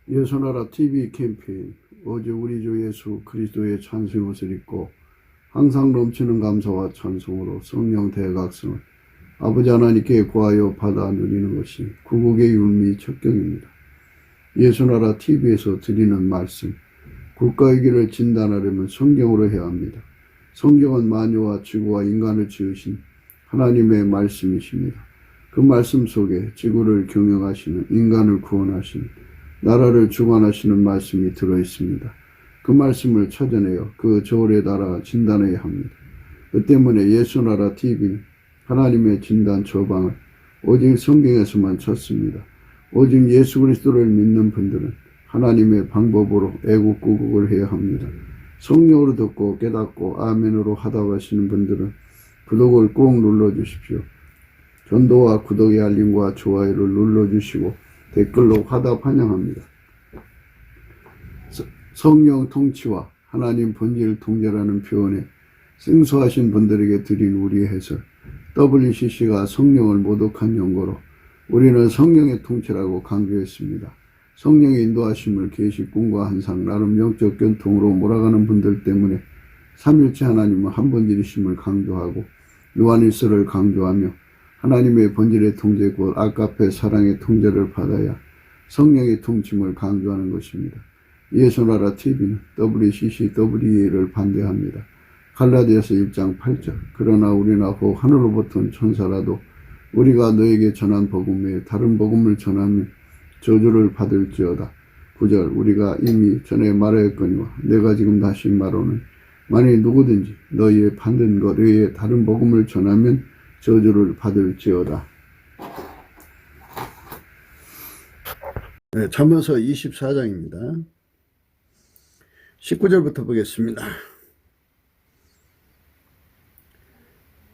예수나라 TV 캠페인 오직 우리 주 예수 그리스도의 찬송의 옷을 입고 항상 넘치는 감사와 찬송으로 성령 대각성을 아버지 하나님께 구하여 받아 누리는 것이 구국의 율미 척경입니다. 예수나라 TV에서 드리는 말씀, 국가의 길을 진단하려면 성경으로 해야 합니다. 성경은 만유와 지구와 인간을 지으신 하나님의 말씀이십니다. 그 말씀 속에 지구를 경영하시는, 인간을 구원하시는, 나라를 주관하시는 말씀이 들어있습니다. 그 말씀을 찾아내어 그 저울에 달아 진단해야 합니다. 그 때문에 예수나라 TV는 하나님의 진단 처방을 오직 성경에서만 찾습니다. 오직 예수 그리스도를 믿는 분들은 하나님의 방법으로 애국구국을 해야 합니다. 성령으로 듣고 깨닫고 아멘으로 하다 가시는 분들은 구독을 꼭 눌러주십시오. 전도와 구독의 알림과 좋아요를 눌러주시고 댓글로 화답 환영합니다. 성령 통치와 하나님 본질 통제라는 표현에 생소하신 분들에게 드린 우리의 해설, WCC가 성령을 모독한 용어로 우리는 성령의 통치라고 강조했습니다. 성령의 인도하심을 계시 꿈과 환상, 나름 영적 견통으로 몰아가는 분들 때문에 삼일체 하나님은 한 본질이심을 강조하고 요한일서를 강조하며 하나님의 본질의 통제 곧 아가페 사랑의 통제를 받아야 성령의 통침을 강조하는 것입니다. 예수나라 TV는 WCC, WEA를 반대합니다. 갈라디아서 1장 8절 그러나 우리나 혹 하늘로부터 온 천사라도 우리가 너에게 전한 복음 외에 다른 복음을 전하면 저주를 받을지어다. 9절 우리가 이미 전에 말하였거니와 내가 지금 다시 말하노니 만일 누구든지 너희의 받는 것 외에 다른 복음을 전하면 저주를 받을지어다. 네, 잠언서 24장입니다. 19절부터 보겠습니다.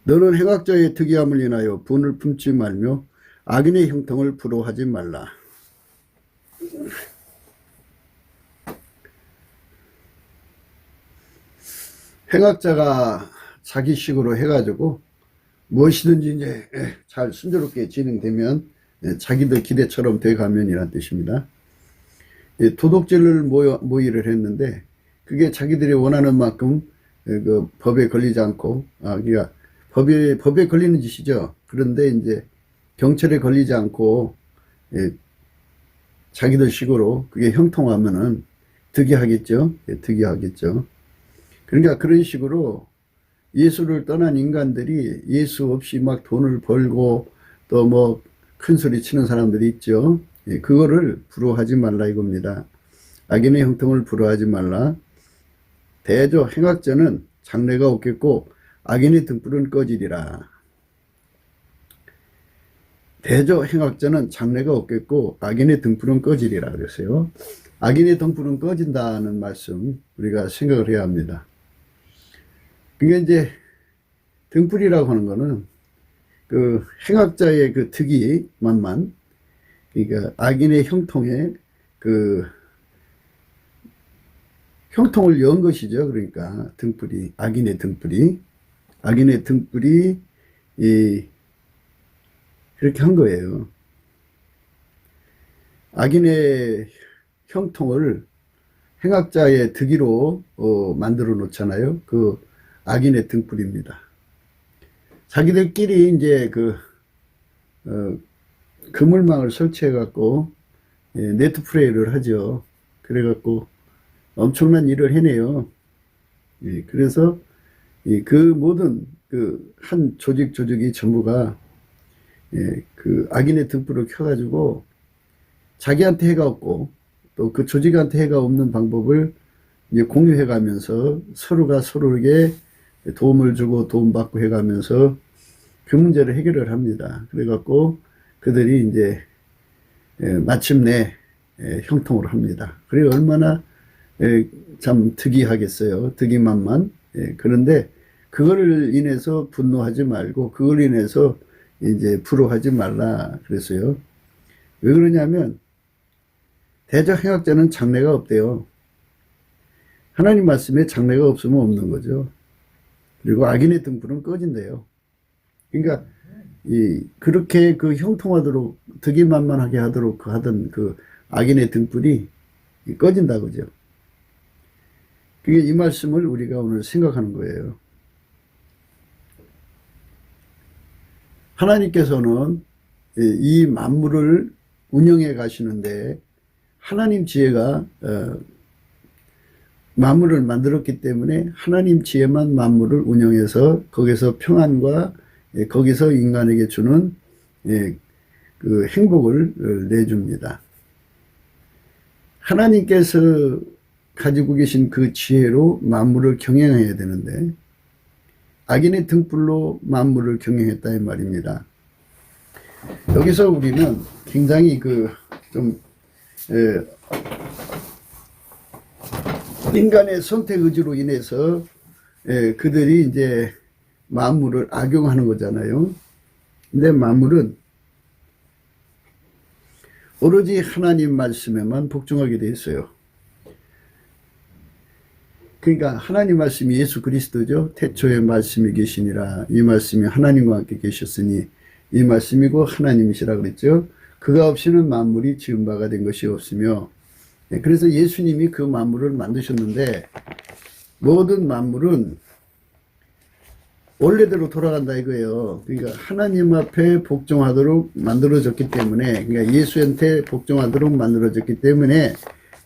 너는 행악자의 특이함을 인하여 분을 품지 말며 악인의 형통을 부러워하지 말라. 행악자가 자기식으로 해가지고 무엇이든지 이제 잘 순조롭게 진행되면 자기들 기대처럼 돼가면 이란 뜻입니다. 도둑질을 모의를 했는데 그게 자기들이 원하는 만큼 그 법에 걸리지 않고 그러니까 법에 걸리는 짓이죠. 그런데 이제 경찰에 걸리지 않고 자기들 식으로 그게 형통하면은 득이하겠죠. 득이하겠죠. 그러니까 그런 식으로 예수를 떠난 인간들이 예수 없이 막 돈을 벌고 또 뭐 큰 소리 치는 사람들이 있죠. 그거를 부러워하지 말라 이겁니다. 악인의 형통을 부러워하지 말라. 대저 행악자는 장래가 없겠고 악인의 등불은 꺼지리라. 대저 행악자는 장래가 없겠고 악인의 등불은 꺼지리라 그랬어요. 악인의 등불은 꺼진다는 말씀 우리가 생각을 해야 합니다. 그게 이제 등불이라고 하는 거는 그 행악자의 그 특이만만 그러니까 악인의 형통에 그 형통을 연 것이죠. 그러니까 등불이 악인의 등불이 그렇게 한 거예요. 악인의 형통을 행악자의 득의로 만들어 놓잖아요. 그 악인의 등불입니다. 자기들끼리 이제 그물망을 설치해 갖고 네트플레이를 하죠. 그래 갖고 엄청난 일을 해내요. 그래서 그 모든 그 한 조직이 전부가 그 악인의 등불을 켜가지고 자기한테 해가 없고 또 그 조직한테 해가 없는 방법을 이제 공유해 가면서 서로가 서로에게 도움을 주고 도움받고 해가면서 그 문제를 해결을 합니다. 그래갖고 그들이 이제 마침내 형통을 합니다. 그래 얼마나 참 특이하겠어요. 특이만만. 그런데 그거를 인해서 분노하지 말고 그걸 인해서 이제 부러워하지 말라 그랬어요. 왜 그러냐면 대적 행악자는 장래가 없대요. 하나님 말씀에 장래가 없으면 없는 거죠. 그리고 악인의 등불은 꺼진대요. 그러니까 그렇게 그 형통하도록 득이만만하게 하도록 하던 그 악인의 등불이 꺼진다 그죠. 그게 이 말씀을 우리가 오늘 생각하는 거예요. 하나님께서는 이 만물을 운영해 가시는데 하나님 지혜가 만물을 만들었기 때문에 하나님 지혜만 만물을 운영해서 거기서 평안과 거기서 인간에게 주는 그 행복을 내줍니다. 하나님께서 가지고 계신 그 지혜로 만물을 경영해야 되는데 악인의 등불로 만물을 경영했다 이 말입니다. 여기서 우리는 굉장히 인간의 선택 의지로 인해서 그들이 이제 만물을 악용하는 거잖아요. 근데 만물은 오로지 하나님 말씀에만 복종하게 돼 있어요. 그러니까 하나님 말씀이 예수 그리스도죠. 태초에 말씀이 계시니라. 이 말씀이 하나님과 함께 계셨으니 이 말씀이고 하나님이시라 그랬죠. 그가 없이는 만물이 지은 바가 된 것이 없으며, 그래서 예수님이 그 만물을 만드셨는데 모든 만물은 원래대로 돌아간다 이거예요. 그러니까 하나님 앞에 복종하도록 만들어졌기 때문에, 그러니까 예수한테 복종하도록 만들어졌기 때문에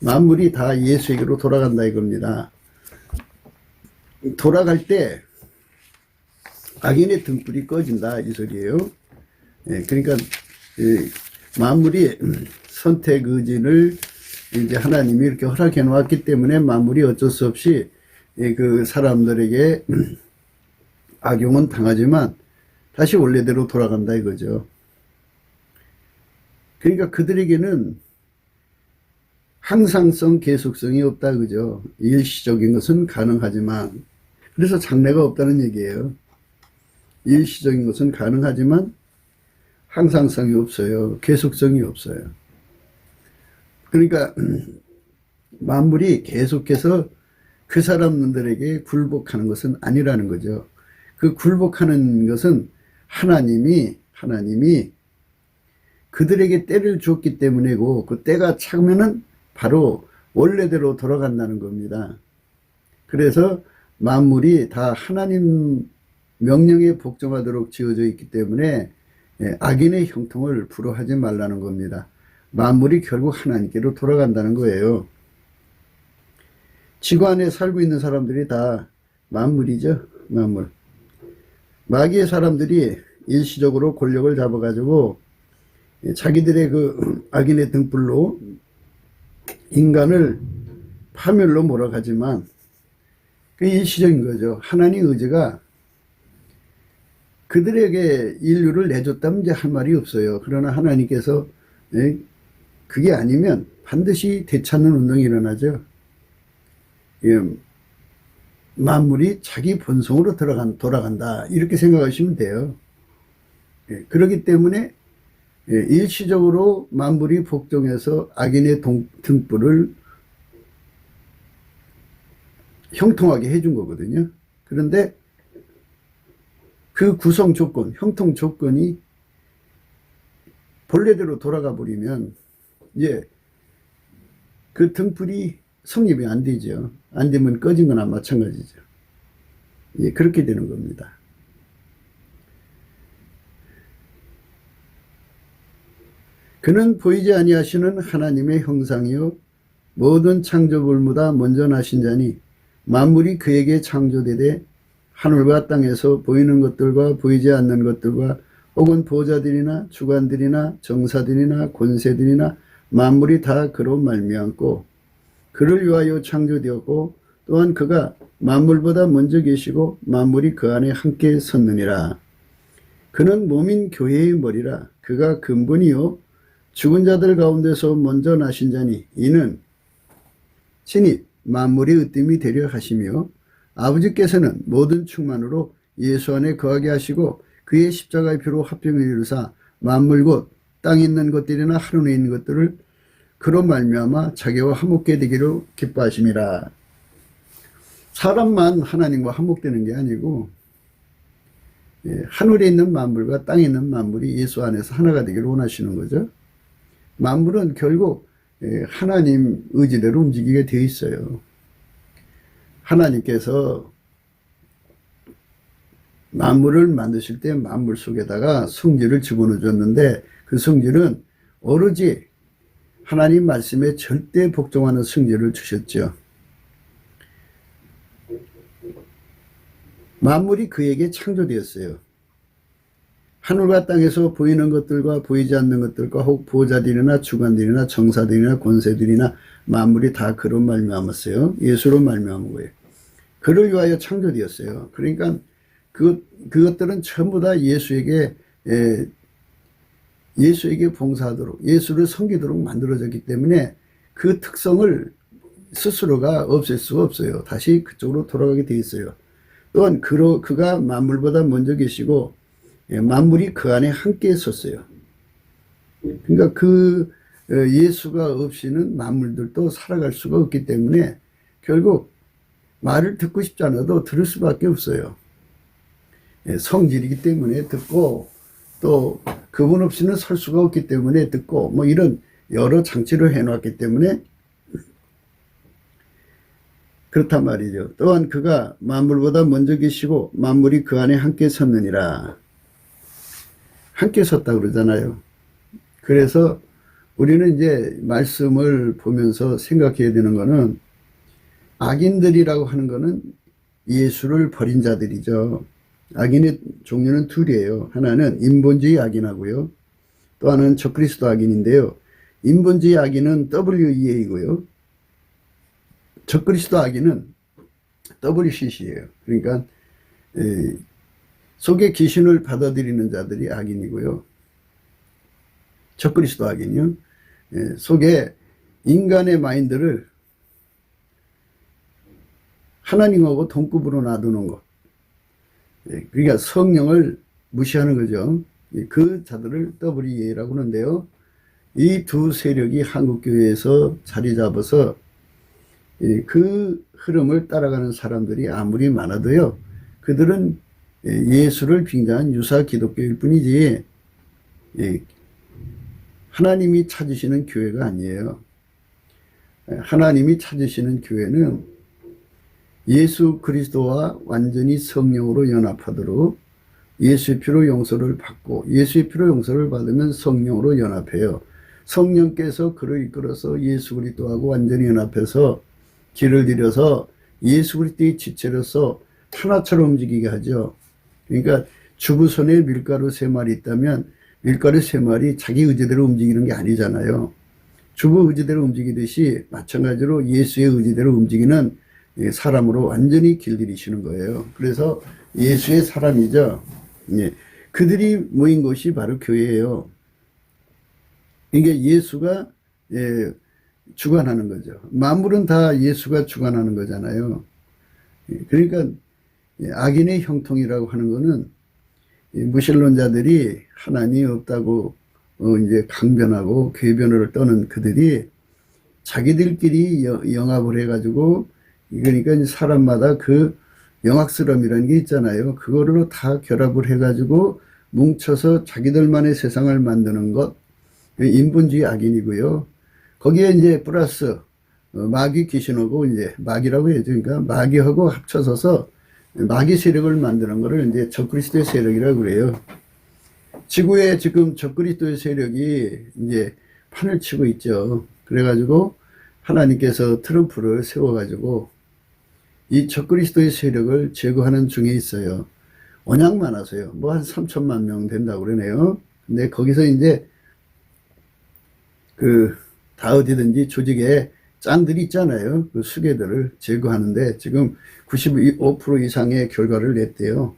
만물이 다 예수에게로 돌아간다 이겁니다. 돌아갈 때 악인의 등불이 꺼진다 이 소리예요. 그러니까 만물이 선택 의지를 이제 하나님이 이렇게 허락해 놓았기 때문에 만물이 어쩔 수 없이 그 사람들에게 악용은 당하지만 다시 원래대로 돌아간다 이거죠. 그러니까 그들에게는 항상성, 계속성이 없다 그죠. 일시적인 것은 가능하지만, 그래서 장래가 없다는 얘기예요. 일시적인 것은 가능하지만 항상성이 없어요. 계속성이 없어요. 그러니까 만물이 계속해서 그 사람들에게 굴복하는 것은 아니라는 거죠. 그 굴복하는 것은 하나님이 그들에게 때를 주었기 때문이고, 그 때가 차면은 바로 원래대로 돌아간다는 겁니다. 그래서 만물이 다 하나님 명령에 복종하도록 지어져 있기 때문에 악인의 형통을 불허하지 말라는 겁니다. 만물이 결국 하나님께로 돌아간다는 거예요. 지구 안에 살고 있는 사람들이 다 만물이죠. 만물. 마귀의 사람들이 일시적으로 권력을 잡아가지고 자기들의 그 악인의 등불로 인간을 파멸로 몰아가지만 그 일시적인 거죠. 하나님의 의지가 그들에게 인류를 내줬다면 이제 할 말이 없어요. 그러나 하나님께서 그게 아니면 반드시 되찾는 운동이 일어나죠. 만물이 자기 본성으로 돌아간다 이렇게 생각하시면 돼요. 그렇기 때문에 일시적으로 만물이 복종해서 악인의 등불을 형통하게 해준 거거든요. 그런데 그 구성 조건, 형통 조건이 본래대로 돌아가 버리면 그 등불이 성립이 안 되죠. 안 되면 꺼진 거나 마찬가지죠. 그렇게 되는 겁니다. 그는 보이지 아니하시는 하나님의 형상이요 모든 창조물보다 먼저 나신 자니 만물이 그에게 창조되되 하늘과 땅에서 보이는 것들과 보이지 않는 것들과 혹은 보좌들이나 주관들이나 정사들이나 권세들이나 만물이 다 그로 말미암고 그를 위하여 창조되었고 또한 그가 만물보다 먼저 계시고 만물이 그 안에 함께 섰느니라. 그는 몸인 교회의 머리라. 그가 근본이요 죽은 자들 가운데서 먼저 나신 자니 이는 신이 만물의 으뜸이 되려 하시며 아버지께서는 모든 충만으로 예수 안에 거하게 하시고 그의 십자가의 피로 화평을 이루사 만물 곧 땅에 있는 것들이나 하늘에 있는 것들을 그로 말미암아 자기와 화목게 되기로 기뻐하심이라. 사람만 하나님과 화목되는 게 아니고 하늘에 있는 만물과 땅에 있는 만물이 예수 안에서 하나가 되기를 원하시는 거죠. 만물은 결국 하나님 의지대로 움직이게 되어 있어요. 하나님께서 만물을 만드실 때 만물 속에다가 성질을 집어넣어 줬는데 그 성질은 오로지 하나님 말씀에 절대 복종하는 성질을 주셨죠. 만물이 그에게 창조되었어요. 하늘과 땅에서 보이는 것들과 보이지 않는 것들과 혹 보호자들이나 주관들이나 정사들이나 권세들이나 만물이 다 그로 말미암았어요. 예수로 말미암은 거예요. 그를 위하여 창조되었어요. 그러니까 그것들은 전부 다 예수에게 봉사하도록, 예수를 섬기도록 만들어졌기 때문에 그 특성을 스스로가 없앨 수가 없어요. 다시 그쪽으로 돌아가게 돼 있어요. 또한 그가 만물보다 먼저 계시고 만물이 그 안에 함께 있었어요. 그러니까 예수가 없이는 만물들도 살아갈 수가 없기 때문에 결국 말을 듣고 싶지 않아도 들을 수밖에 없어요. 성질이기 때문에 듣고, 또 그분 없이는 설 수가 없기 때문에 듣고, 뭐 이런 여러 장치를 해놨기 때문에 그렇단 말이죠. 또한 그가 만물보다 먼저 계시고 만물이 그 안에 함께 섰느니라. 함께 섰다 그러잖아요. 그래서 우리는 이제 말씀을 보면서 생각해야 되는 거는, 악인들이라고 하는 거는 예수를 버린 자들이죠. 악인의 종류는 둘이에요. 하나는 인본주의 악인하고요. 또 하나는 적그리스도 악인인데요. 인본주의 악인은 WEA이고요. 적그리스도 악인은 WCC예요. 그러니까 속에 귀신을 받아들이는 자들이 악인이고요. 적그리스도 악인이요. 속에 인간의 마인드를 하나님하고 동급으로 놔두는 것. 그러니까 성령을 무시하는 거죠. 그 자들을 WEA라고 하는데요. 이 두 세력이 한국교회에서 자리 잡아서 그 흐름을 따라가는 사람들이 아무리 많아도요, 그들은 예수를 빙자한 유사 기독교일 뿐이지 하나님이 찾으시는 교회가 아니에요. 하나님이 찾으시는 교회는 예수 그리스도와 완전히 성령으로 연합하도록 예수의 피로 용서를 받고, 예수의 피로 용서를 받으면 성령으로 연합해요. 성령께서 그를 이끌어서 예수 그리스도하고 완전히 연합해서 길을 들여서 예수 그리스도의 지체로서 하나처럼 움직이게 하죠. 그러니까 주부손에 밀가루 3마리 있다면 밀가루 3마리 자기 의지대로 움직이는 게 아니잖아요. 주부 의지대로 움직이듯이 마찬가지로 예수의 의지대로 움직이는 사람으로 완전히 길들이시는 거예요. 그래서 예수의 사람이죠. 그들이 모인 곳이 바로 교회예요. 이게 예수가 주관하는 거죠. 만물은 다 예수가 주관하는 거잖아요. 그러니까 악인의 형통이라고 하는 거는 무신론자들이 하나님이 없다고 이제 강변하고 궤변을 떠는 그들이 자기들끼리 영합을 해가지고, 그러니까 사람마다 그 영악스러움이라는 게 있잖아요. 그거로 다 결합을 해가지고 뭉쳐서 자기들만의 세상을 만드는 것, 인본주의 악인이고요. 거기에 이제 플러스 마귀 귀신하고 이제 마귀라고 해야죠. 그러니까 마귀하고 합쳐서서 마귀 세력을 만드는 거를 이제 적그리스도의 세력이라고 그래요. 지구에 지금 적그리스도의 세력이 이제 판을 치고 있죠. 그래가지고 하나님께서 트럼프를 세워가지고 이 적그리스도의 세력을 제거하는 중에 있어요. 워낙 많아서요. 뭐 한 3천만 명 된다고 그러네요. 근데 거기서 이제 다 어디든지 조직에 짱들이 있잖아요. 그 수괴들을 제거하는데 지금 95% 이상의 결과를 냈대요.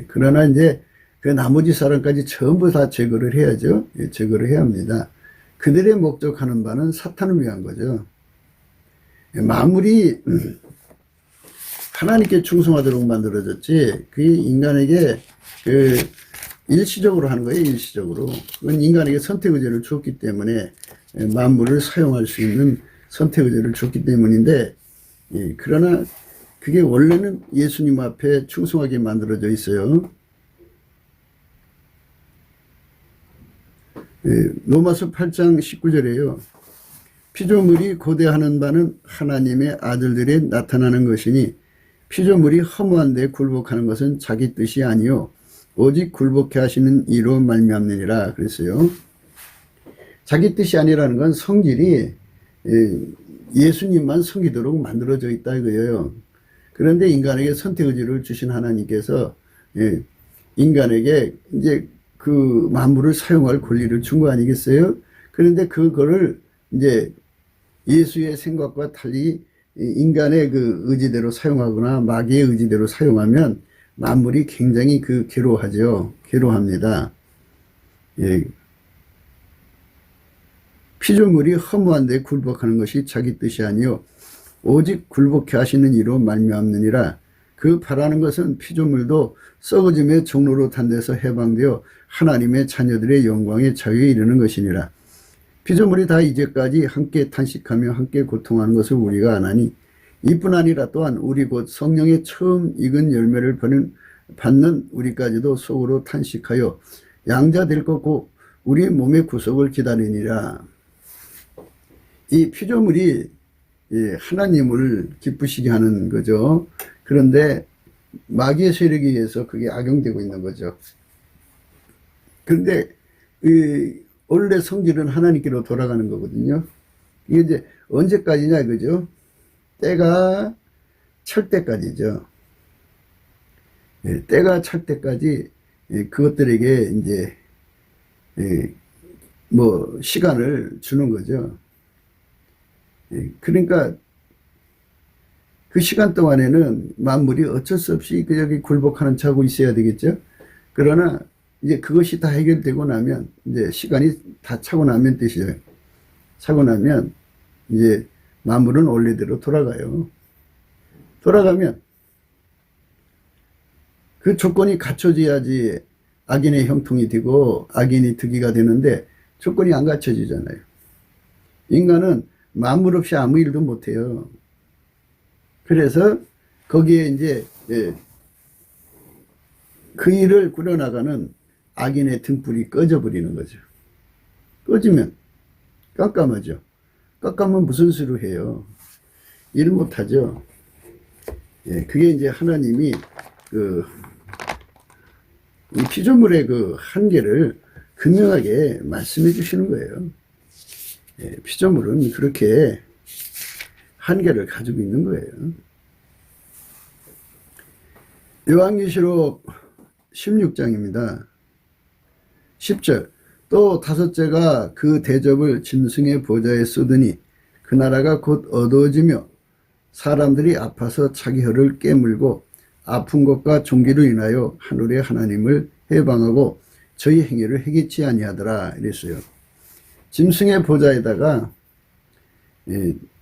그러나 이제 그 나머지 사람까지 전부 다 제거를 해야죠. 제거를 해야 합니다. 그들의 목적하는 바는 사탄을 위한 거죠. 만물이 하나님께 충성하도록 만들어졌지, 그 인간에게 일시적으로 하는 거예요. 일시적으로. 그건 인간에게 선택의지를 줬기 때문에, 만물을 사용할 수 있는 선택의지를 줬기 때문인데, 그러나 그게 원래는 예수님 앞에 충성하게 만들어져 있어요. 로마서 8장 19절에요. 피조물이 고대하는 바는 하나님의 아들들이 나타나는 것이니 피조물이 허무한 데 굴복하는 것은 자기 뜻이 아니요 오직 굴복해 하시는 이로 말미암느니라 그랬어요. 자기 뜻이 아니라는 건 성질이 예수님만 섬기도록 만들어져 있다 이거예요. 그런데 인간에게 선택의지를 주신 하나님께서 인간에게 이제 그 만물을 사용할 권리를 준 거 아니겠어요? 그런데 그거를 이제 예수의 생각과 달리 인간의 그 의지대로 사용하거나 마귀의 의지대로 사용하면 만물이 굉장히 괴로워하죠. 괴로워합니다. 예. 피조물이 허무한 데 굴복하는 것이 자기 뜻이 아니요 오직 굴복해 하시는 이로 말미암느니라. 그 바라는 것은 피조물도 썩어짐의 종로로 탄 데서 해방되어 하나님의 자녀들의 영광의 자유에 이르는 것이니라. 피조물이 다 이제까지 함께 탄식하며 함께 고통하는 것을 우리가 아나니 이뿐 아니라 또한 우리 곧 성령의 처음 익은 열매를 받는 우리까지도 속으로 탄식하여 양자 될 것고 우리 몸의 구속을 기다리니라. 이 피조물이 하나님을 기쁘시게 하는 거죠. 그런데 마귀의 세력에 의해서 그게 악용되고 있는 거죠. 그런데 원래 성질은 하나님께로 돌아가는 거거든요. 이게 이제 언제까지냐 그죠? 때가 찰 때까지죠. 때가 찰 때까지 그것들에게 이제 뭐 시간을 주는 거죠. 그러니까 그 시간 동안에는 만물이 어쩔 수 없이 여기 굴복하는 차고 있어야 되겠죠. 그러나 이제 그것이 다 해결되고 나면 이제 시간이 다 차고 나면 뜻이에요. 차고 나면 이제 만물은 원래대로 돌아가요. 돌아가면 그 조건이 갖춰져야지 악인의 형통이 되고 악인이 득이가 되는데 조건이 안 갖춰지잖아요. 인간은 만물 없이 아무 일도 못해요. 그래서 거기에 이제 그 일을 꾸려나가는 악인의 등불이 꺼져버리는 거죠. 꺼지면 깜깜하죠. 깜깜하면 무슨 수로 해요? 일 못하죠. 그게 이제 하나님이 이 피조물의 그 한계를 극명하게 말씀해 주시는 거예요. 피조물은 그렇게 한계를 가지고 있는 거예요. 요한계시록 16장입니다. 10절 또 다섯째가 그 대접을 짐승의 보좌에 쏟으니 그 나라가 곧 어두워지며 사람들이 아파서 자기 혀를 깨물고 아픈 것과 종기로 인하여 하늘의 하나님을 해방하고 저희 행위를 해기치 아니하더라 이랬어요. 짐승의 보좌에다가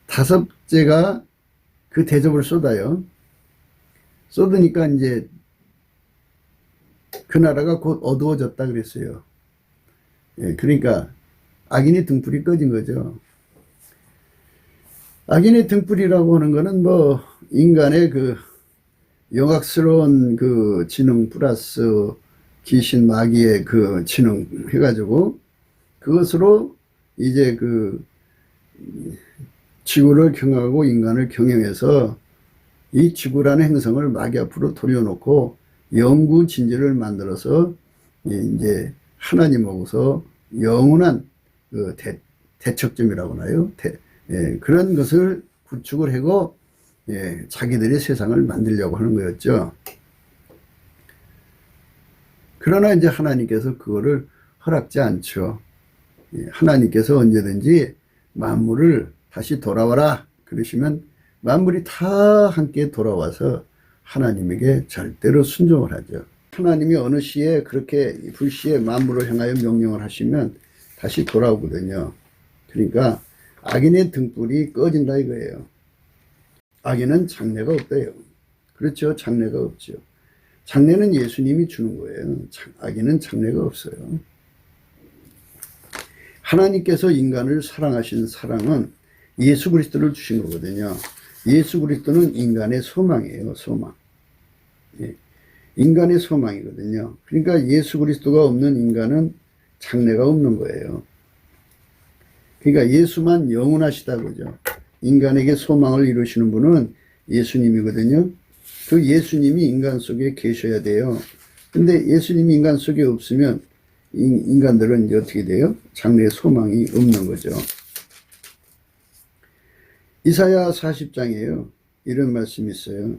다섯째가 그 대접을 쏟아요. 쏟으니까 이제 그 나라가 곧 어두워졌다 그랬어요. 그러니까 악인의 등불이 꺼진 거죠. 악인의 등불이라고 하는 거는 뭐 인간의 그 영악스러운 그 지능 플러스 귀신 마귀의 그 지능 해가지고 그것으로 이제 그 지구를 경영하고 인간을 경영해서 이 지구라는 행성을 마귀 앞으로 돌려놓고 영구 진지를 만들어서 이제 하나님하고서 영원한 그 대척점이라고 하나요? 그런 것을 구축을 하고 자기들이 세상을 만들려고 하는 거였죠. 그러나 이제 하나님께서 그거를 허락지 않죠. 하나님께서 언제든지 만물을 다시 돌아와라 그러시면 만물이 다 함께 돌아와서 하나님에게 절대로 순종을 하죠. 하나님이 어느 시에 그렇게 불시에 만물을 향하여 명령을 하시면 다시 돌아오거든요. 그러니까 악인의 등불이 꺼진다 이거예요. 악인은 장래가 없대요. 그렇죠. 장래가 없죠. 장래는 예수님이 주는 거예요. 악인은 장래가 없어요. 하나님께서 인간을 사랑하신 사랑은 예수 그리스도를 주신 거거든요. 예수 그리스도는 인간의 소망이에요. 소망. 인간의 소망이거든요. 그러니까 예수 그리스도가 없는 인간은 장래가 없는 거예요. 그러니까 예수만 영원하시다 그죠. 인간에게 소망을 이루시는 분은 예수님이거든요. 그 예수님이 인간 속에 계셔야 돼요. 근데 예수님이 인간 속에 없으면 인간들은 이제 어떻게 돼요? 장래에 소망이 없는 거죠. 이사야 40장이에요. 이런 말씀이 있어요.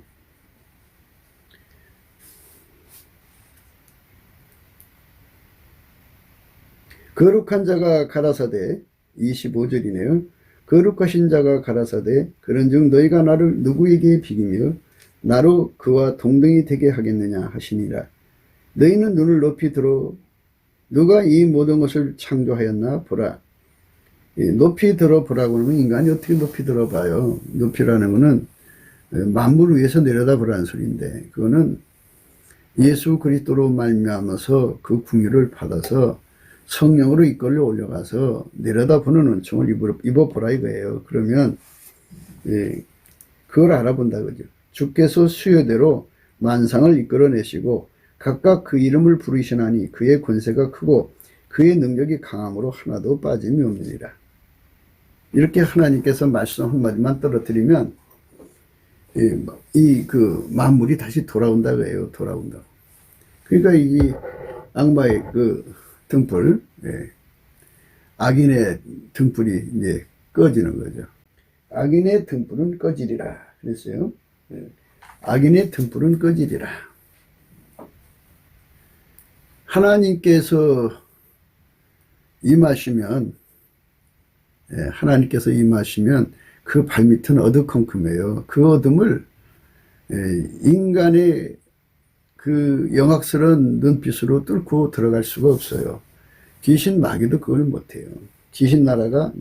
거룩한 자가 가라사대 25절이네요. 거룩하신 자가 가라사대 그런즉 너희가 나를 누구에게 비기며 나로 그와 동등이 되게 하겠느냐 하시니라. 너희는 눈을 높이 들어 누가 이 모든 것을 창조하였나 보라. 높이 들어보라고 하면 인간이 어떻게 높이 들어봐요. 높이라는 것은 만물 위에서 내려다보라는 소리인데 그거는 예수 그리스도로 말미암아서 그 궁유를 받아서 성령으로 이끌려 올려가서 내려다보는 은총을 입어보라 이거예요. 그러면 그걸 알아본다 그죠. 주께서 수요대로 만상을 이끌어내시고 각각 그 이름을 부르시나니 그의 권세가 크고 그의 능력이 강함으로 하나도 빠짐이 없느니라. 이렇게 하나님께서 말씀 한마디만 떨어뜨리면 그 만물이 다시 돌아온다 그래요. 돌아온다. 그러니까 이 악마의 그 등불, 악인의 등불이 이제 꺼지는 거죠. 악인의 등불은 꺼지리라 그랬어요. 악인의 등불은 꺼지리라. 하나님께서 임하시면 그 발밑은 어두컴컴해요. 그 어둠을 인간의 그 영악스러운 눈빛으로 뚫고 들어갈 수가 없어요. 귀신 마귀도 그걸 못해요. 귀신 나라가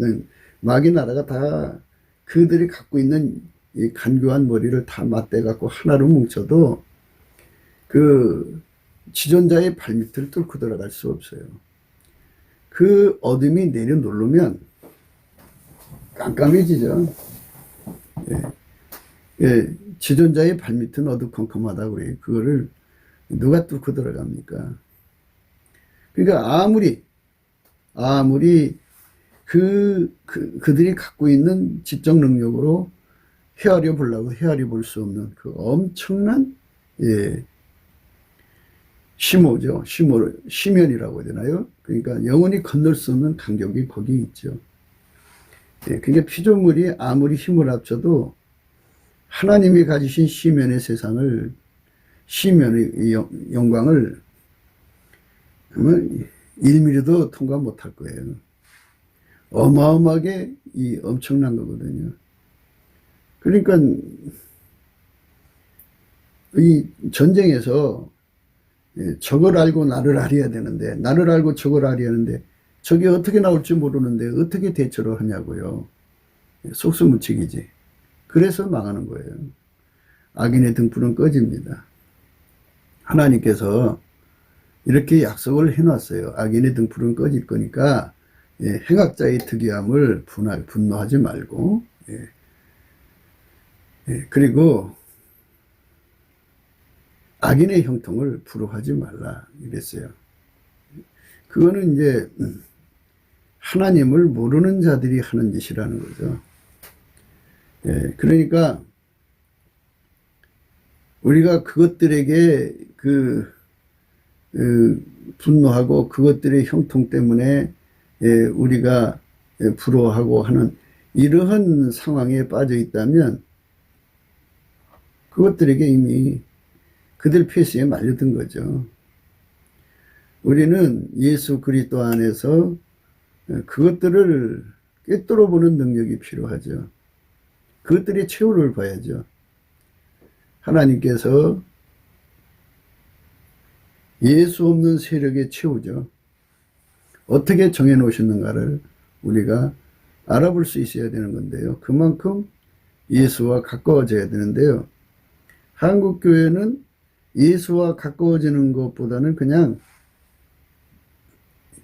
마귀 나라가 다 그들이 갖고 있는 이 간교한 머리를 다 맞대 갖고 하나로 뭉쳐도 그 지존자의 발밑을 뚫고 들어갈 수 없어요. 그 어둠이 내려 누르면 깜깜해지죠. 지존자의 발밑은 어두컴컴하다고 그래요. 그거를 누가 뚫고 들어갑니까? 그러니까 아무리 그들이 갖고 있는 지적 능력으로 헤아려 보려고 헤아려 볼 수 없는 그 엄청난 심오죠. 심연이라고 해야 되나요? 그러니까 영원히 건널 수 없는 간격이 거기 있죠. 그러니까 피조물이 아무리 힘을 합쳐도 하나님이 가지신 심연의 세상을, 심연의 영광을 1mm도 통과 못할 거예요. 어마어마하게 엄청난 거거든요. 그러니까 이 전쟁에서 적을 알고 나를 알아야 되는데, 나를 알고 적을 알아야 하는데 적이 어떻게 나올지 모르는데 어떻게 대처를 하냐고요. 속수무책이지. 그래서 망하는 거예요. 악인의 등불은 꺼집니다. 하나님께서 이렇게 약속을 해놨어요. 악인의 등불은 꺼질 거니까 행악자의 특이함을 분노하지 말고, 그리고 악인의 형통을 부러워하지 말라 이랬어요. 그거는 이제 하나님을 모르는 자들이 하는 짓이라는 거죠. 그러니까 우리가 그것들에게 분노하고 그것들의 형통 때문에 우리가 부러워하고 하는 이러한 상황에 빠져 있다면 그것들에게 이미 그들 폐쇄에 말려든 거죠. 우리는 예수 그리스도 안에서 그것들을 꿰뚫어 보는 능력이 필요하죠. 그것들의 최후를 봐야죠. 하나님께서 예수 없는 세력의 최후죠. 어떻게 정해놓으셨는가를 우리가 알아볼 수 있어야 되는 건데요. 그만큼 예수와 가까워져야 되는데요. 한국교회는 예수와 가까워지는 것보다는 그냥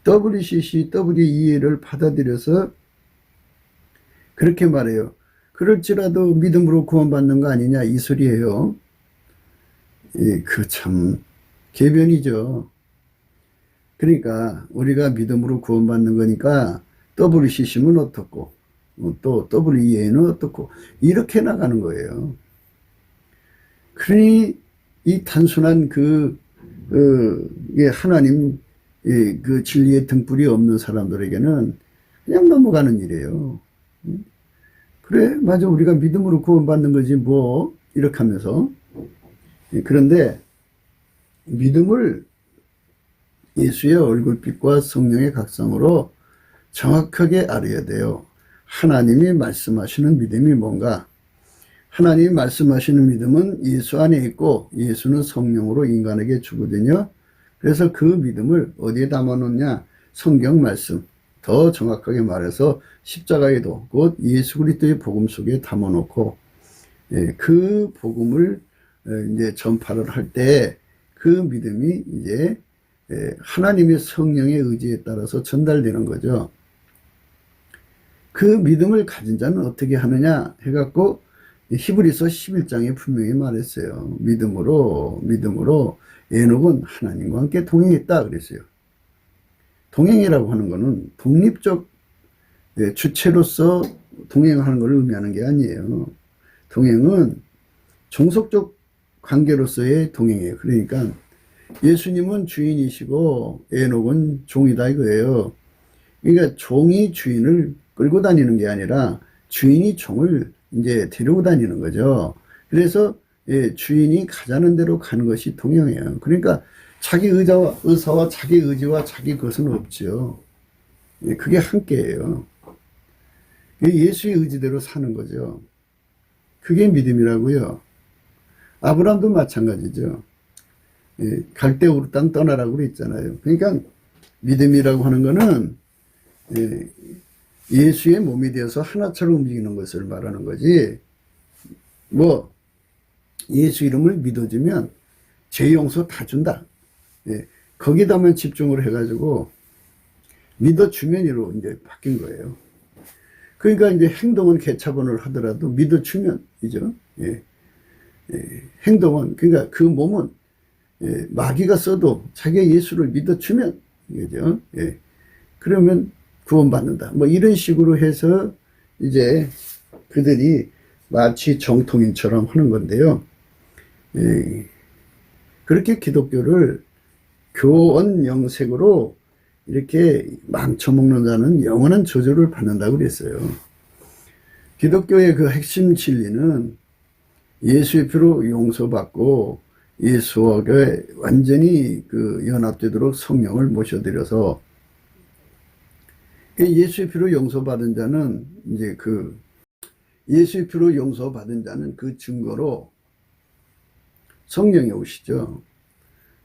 WCC, WEA를 받아들여서 그렇게 말해요. 그럴지라도 믿음으로 구원받는 거 아니냐 이 소리예요. 그 참 개변이죠. 그러니까 우리가 믿음으로 구원받는 거니까 WCC면 어떻고, 또 WEA는 어떻고, 이렇게 나가는 거예요. 그러니 이 단순한 하나님 그 진리의 등불이 없는 사람들에게는 그냥 넘어가는 일이에요. 그래, 맞아, 우리가 믿음으로 구원받는 거지 뭐, 이렇게 하면서. 그런데 믿음을 예수의 얼굴빛과 성령의 각성으로 정확하게 알아야 돼요. 하나님이 말씀하시는 믿음이 뭔가? 하나님이 말씀하시는 믿음은 예수 안에 있고 예수는 성령으로 인간에게 주거든요. 그래서 그 믿음을 어디에 담아놓냐? 성경 말씀. 더 정확하게 말해서 십자가에도 곧 예수 그리스도의 복음 속에 담아놓고 그 복음을 이제 전파를 할 때 그 믿음이 이제 하나님의 성령의 의지에 따라서 전달되는 거죠. 그 믿음을 가진 자는 어떻게 하느냐 해갖고 히브리서 11장에 분명히 말했어요. 믿음으로 에녹은 하나님과 함께 동행했다 그랬어요. 동행이라고 하는 것은 독립적 주체로서 동행하는 것을 의미하는 게 아니에요. 동행은 종속적 관계로서의 동행이에요. 그러니까 예수님은 주인이시고 에녹은 종이다 이거예요. 그러니까 종이 주인을 끌고 다니는 게 아니라 주인이 종을 이제 데리고 다니는 거죠. 그래서 주인이 가자는 대로 가는 것이 동행이에요. 그러니까 자기 의사와 자기 의지와 자기 것은 없죠. 그게 함께예요. 예수의 의지대로 사는 거죠. 그게 믿음이라고요. 아브라함도 마찬가지죠. 갈대우르 땅 떠나라고 그랬잖아요. 그러니까 믿음이라고 하는 거는 예수의 몸이 되어서 하나처럼 움직이는 것을 말하는 거지. 뭐 예수 이름을 믿어주면 죄 용서 다 준다. 거기다만 집중을 해가지고 믿어주면으로 이제 바뀐 거예요. 그러니까 이제 행동은 개차반을 하더라도 믿어주면이죠. 행동은 그러니까 그 몸은 마귀가 써도 자기가 예수를 믿어주면 이거죠. 그러면 구원받는다. 뭐 이런 식으로 해서 이제 그들이 마치 정통인처럼 하는 건데요. 그렇게 기독교를 교원 영색으로 이렇게 망쳐먹는 자는 영원한 저주를 받는다고 그랬어요. 기독교의 그 핵심 진리는 예수의 피로 용서받고 예수와 완전히 그 연합되도록 성령을 모셔드려서 예수의 피로 용서받은 자는 이제 예수의 피로 용서받은 자는 그 증거로 성령이 오시죠.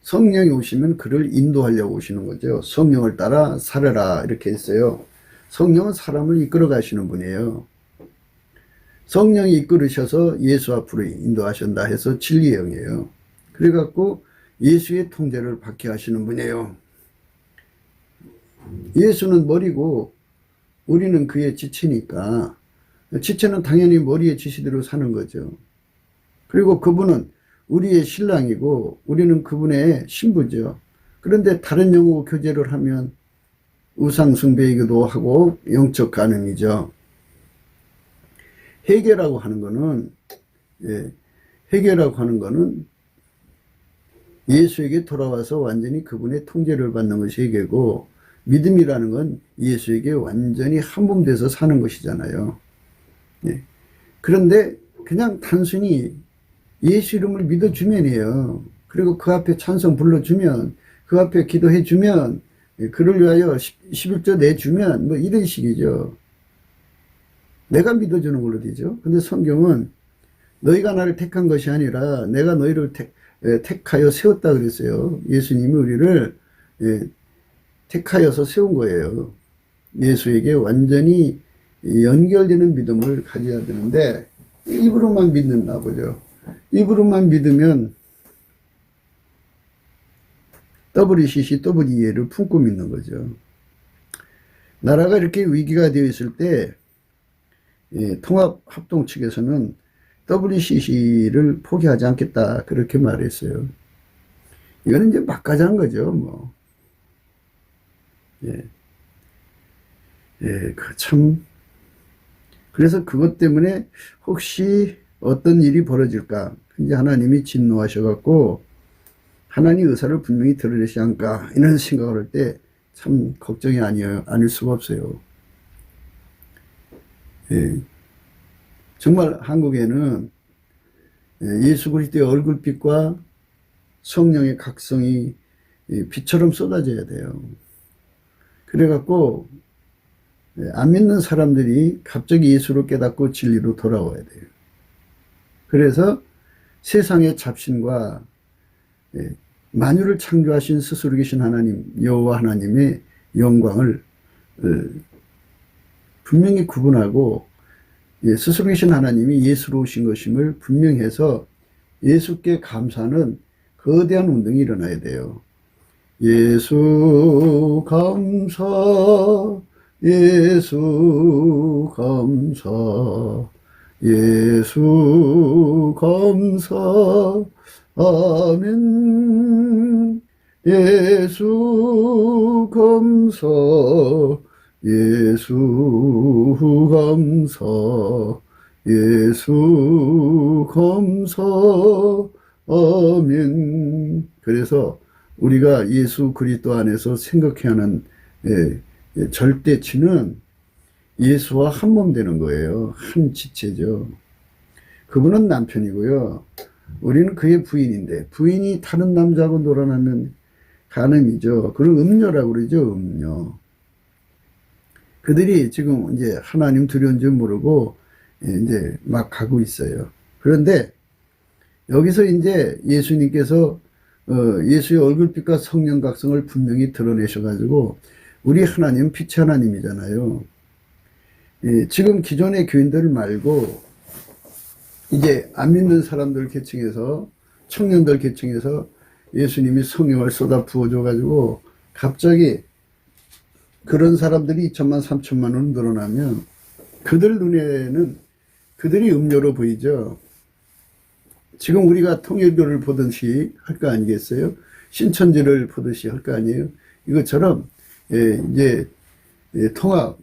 성령이 오시면 그를 인도하려고 오시는 거죠. 성령을 따라 살아라 이렇게 했어요. 성령은 사람을 이끌어 가시는 분이에요. 성령이 이끌으셔서 예수 앞으로 인도하신다 해서 진리의 영이에요. 그래갖고 예수의 통제를 받게 하시는 분이에요. 예수는 머리고 우리는 그의 지체니까 지체는 당연히 머리의 지시대로 사는 거죠. 그리고 그분은 우리의 신랑이고 우리는 그분의 신부죠. 그런데 다른 영하고 교제를 하면 우상숭배이기도 하고 영적 간음이죠. 회개라고 하는 거는 예수에게 돌아와서 완전히 그분의 통제를 받는 것이 회개고, 믿음이라는 건 예수에게 완전히 한몸돼서 사는 것이잖아요. 그런데 그냥 단순히 예수 이름을 믿어주면이에요. 그리고 그 앞에 찬송 불러주면, 그 앞에 기도해주면, 그를 위하여 11조 내주면 뭐 이런 식이죠. 내가 믿어주는 걸로 되죠. 근데 성경은 너희가 나를 택한 것이 아니라 내가 너희를 택하여 세웠다 그랬어요. 예수님이 우리를 택하여서 세운 거예요. 예수에게 완전히 연결되는 믿음을 가져야 되는데 입으로만 믿는다 보죠. 입으로만 믿으면 WCC, WEA를 품고 믿는 거죠. 나라가 이렇게 위기가 되어 있을 때 통합합동 측에서는 WCC를 포기하지 않겠다 그렇게 말했어요. 이거는 이제 막가자한 거죠. 뭐. 예, 그래서 그것 때문에 혹시 어떤 일이 벌어질까? 이제 하나님이 진노하셔갖고 하나님 의사를 분명히 드러내지 않을까? 이런 생각을 할 때 참 걱정이 아닐 수가 없어요. 예, 정말 한국에는 예수 그리스도의 얼굴빛과 성령의 각성이 빛처럼 쏟아져야 돼요. 그래갖고 안 믿는 사람들이 갑자기 예수를 깨닫고 진리로 돌아와야 돼요. 그래서 세상의 잡신과 만유를 창조하신 스스로 계신 하나님, 여호와 하나님의 영광을 분명히 구분하고 스스로 계신 하나님이 예수로 오신 것임을 분명히 해서 예수께 감사하는 거대한 운동이 일어나야 돼요. 예수 감사, 예수 감사, 예수 감사, 아멘. 예수 감사, 예수 감사, 예수 감사, 아멘. 그래서 우리가 예수 그리스도 안에서 생각해야 하는 절대치는 예수와 한 몸 되는 거예요. 한 지체죠. 그분은 남편이고요. 우리는 그의 부인인데 부인이 다른 남자하고 놀아나면 간음이죠. 그걸 음녀라고 그러죠. 음녀. 그들이 지금 이제 하나님 두려운 줄 모르고 이제 막 가고 있어요. 그런데 여기서 이제 예수님께서 예수의 얼굴빛과 성령 각성을 분명히 드러내셔가지고 우리 하나님은 빛의 하나님이잖아요. 지금 기존의 교인들 말고 이제 안 믿는 사람들 계층에서 청년들 계층에서 예수님이 성령을 쏟아 부어줘가지고 갑자기 그런 사람들이 2천만 3천만으로 늘어나면 그들 눈에는 그들이 음료로 보이죠. 지금 우리가 통일교를 보듯이 할 거 아니겠어요? 신천지를 보듯이 할 거 아니에요? 이것처럼 이제 통합,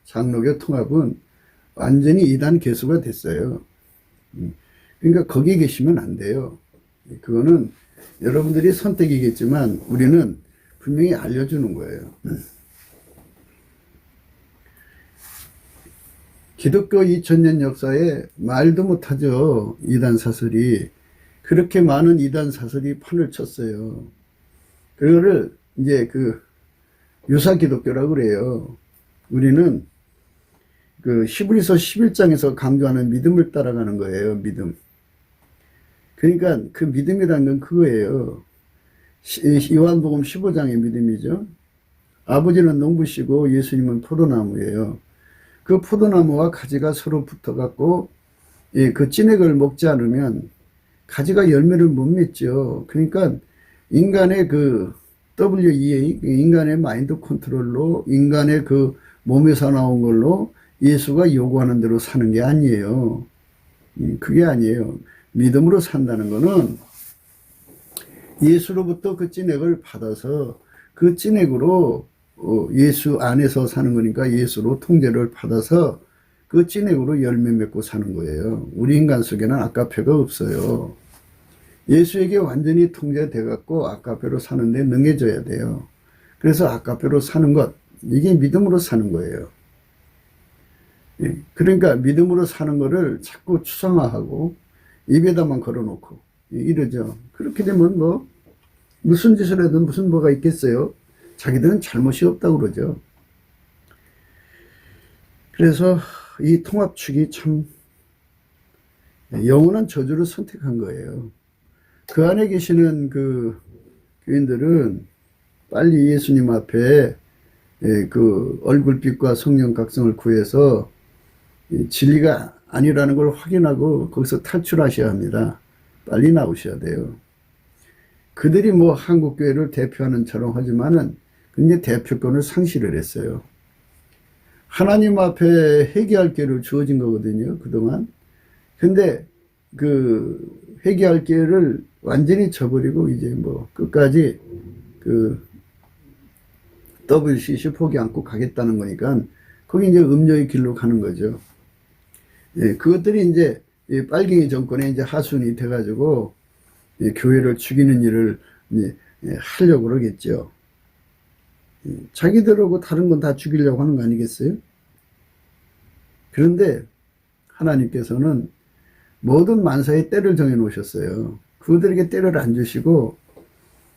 장로교 통합은 완전히 이단 개수가 됐어요. 그러니까 거기에 계시면 안 돼요. 그거는 여러분들이 선택이겠지만 우리는 분명히 알려주는 거예요. 기독교 2000년 역사에 말도 못하죠. 이단 사설이. 그렇게 많은 이단 사설이 판을 쳤어요. 그거를 이제 유사 기독교라고 그래요. 우리는 히브리서 11장에서 강조하는 믿음을 따라가는 거예요. 믿음. 그러니까 그 믿음이라는 건 그거예요. 요한복음 15장의 믿음이죠. 아버지는 농부시고 예수님은 포도나무예요. 그 포도나무와 가지가 서로 붙어갖고 그 찐액을 먹지 않으면 가지가 열매를 못 맺죠. 그러니까 인간의 WEA, 인간의 마인드 컨트롤로 인간의 몸에서 나온 걸로 예수가 요구하는 대로 사는 게 아니에요. 그게 아니에요. 믿음으로 산다는 거는 예수로부터 그 찐액을 받아서 그 찐액으로 예수 안에서 사는 거니까 예수로 통제를 받아서 그 찐액으로 열매 맺고 사는 거예요. 우리 인간 속에는 아까페가 없어요. 예수에게 완전히 통제돼 갖고 아까페로 사는데 능해져야 돼요. 그래서 아까페로 사는 것, 이게 믿음으로 사는 거예요. 그러니까 믿음으로 사는 거를 자꾸 추상화하고 입에다만 걸어놓고 이러죠. 그렇게 되면 무슨 짓을 해도 무슨 뭐가 있겠어요. 자기들은 잘못이 없다고 그러죠. 그래서 이 통합축이 참 영원한 저주를 선택한 거예요. 그 안에 계시는 교인들은 빨리 예수님 앞에 얼굴빛과 성령 각성을 구해서 진리가 아니라는 걸 확인하고 거기서 탈출하셔야 합니다. 빨리 나오셔야 돼요. 그들이 한국교회를 대표하는 처럼 하지만은 근데 대표권을 상실을 했어요. 하나님 앞에 회개할 기회를 주어진 거거든요, 그동안. 근데 회개할 기회를 완전히 저버리고 이제 끝까지 WCC 포기 안고 가겠다는 거니까 거기 이제 음료의 길로 가는 거죠. 예, 그것들이 이제 빨갱이 정권의 이제 하순이 돼가지고 교회를 죽이는 일을 이제 하려고 그러겠죠. 자기들하고 다른 건 다 죽이려고 하는 거 아니겠어요? 그런데 하나님께서는 모든 만사에 때를 정해 놓으셨어요. 그들에게 때를 안 주시고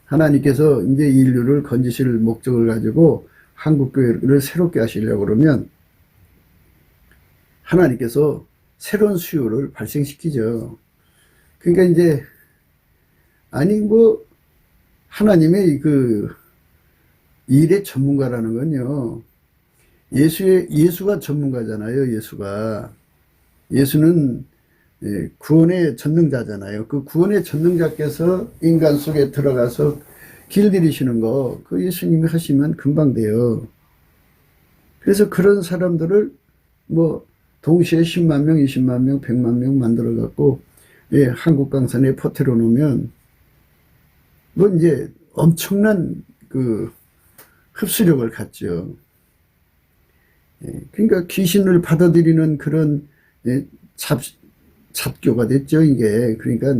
하나님께서 이제 인류를 건지실 목적을 가지고 한국교회를 새롭게 하시려고 그러면 하나님께서 새로운 수요를 발생시키죠. 그러니까 이제 아니 뭐 하나님의 그 일의 전문가라는 건요. 예수가 전문가잖아요. 예수는 구원의 전능자잖아요. 그 구원의 전능자께서 인간 속에 들어가서 길들이시는 거, 그 예수님이 하시면 금방 돼요. 그래서 그런 사람들을 뭐 동시에 10만 명, 20만 명, 100만 명 만들어 갖고 한국 강산에 퍼뜨려 놓으면 뭐 이제 엄청난 그 흡수력을 갖죠. 그러니까 귀신을 받아들이는 그런 잡교가 됐죠, 이게. 그러니까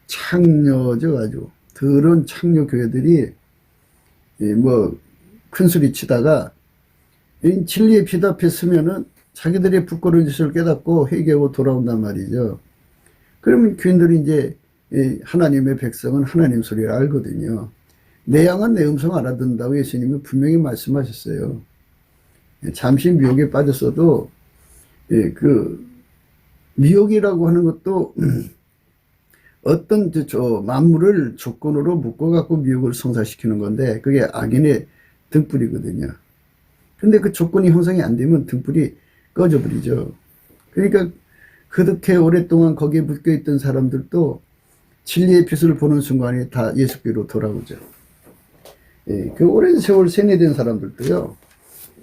창녀죠, 아주. 그런 창녀 교회들이 뭐 큰 소리 치다가 진리에 비답했으면은 자기들의 부끄러운 짓을 깨닫고 회개하고 돌아온단 말이죠. 그러면 교인들이 이제 하나님의 백성은 하나님 소리를 알거든요. 내 양은 내 음성 알아듣는다고 예수님이 분명히 말씀하셨어요. 잠시 미혹에 빠졌어도 그 미혹이라고 하는 것도 어떤 만물을 조건으로 묶어갖고 미혹을 성사시키는 건데 그게 악인의 등불이거든요. 근데 그 조건이 형성이 안 되면 등불이 꺼져버리죠. 그러니까 그렇게 오랫동안 거기에 묶여있던 사람들도 진리의 빛을 보는 순간에 다 예수께로 돌아오죠. 그 오랜 세월 세뇌된 사람들도요,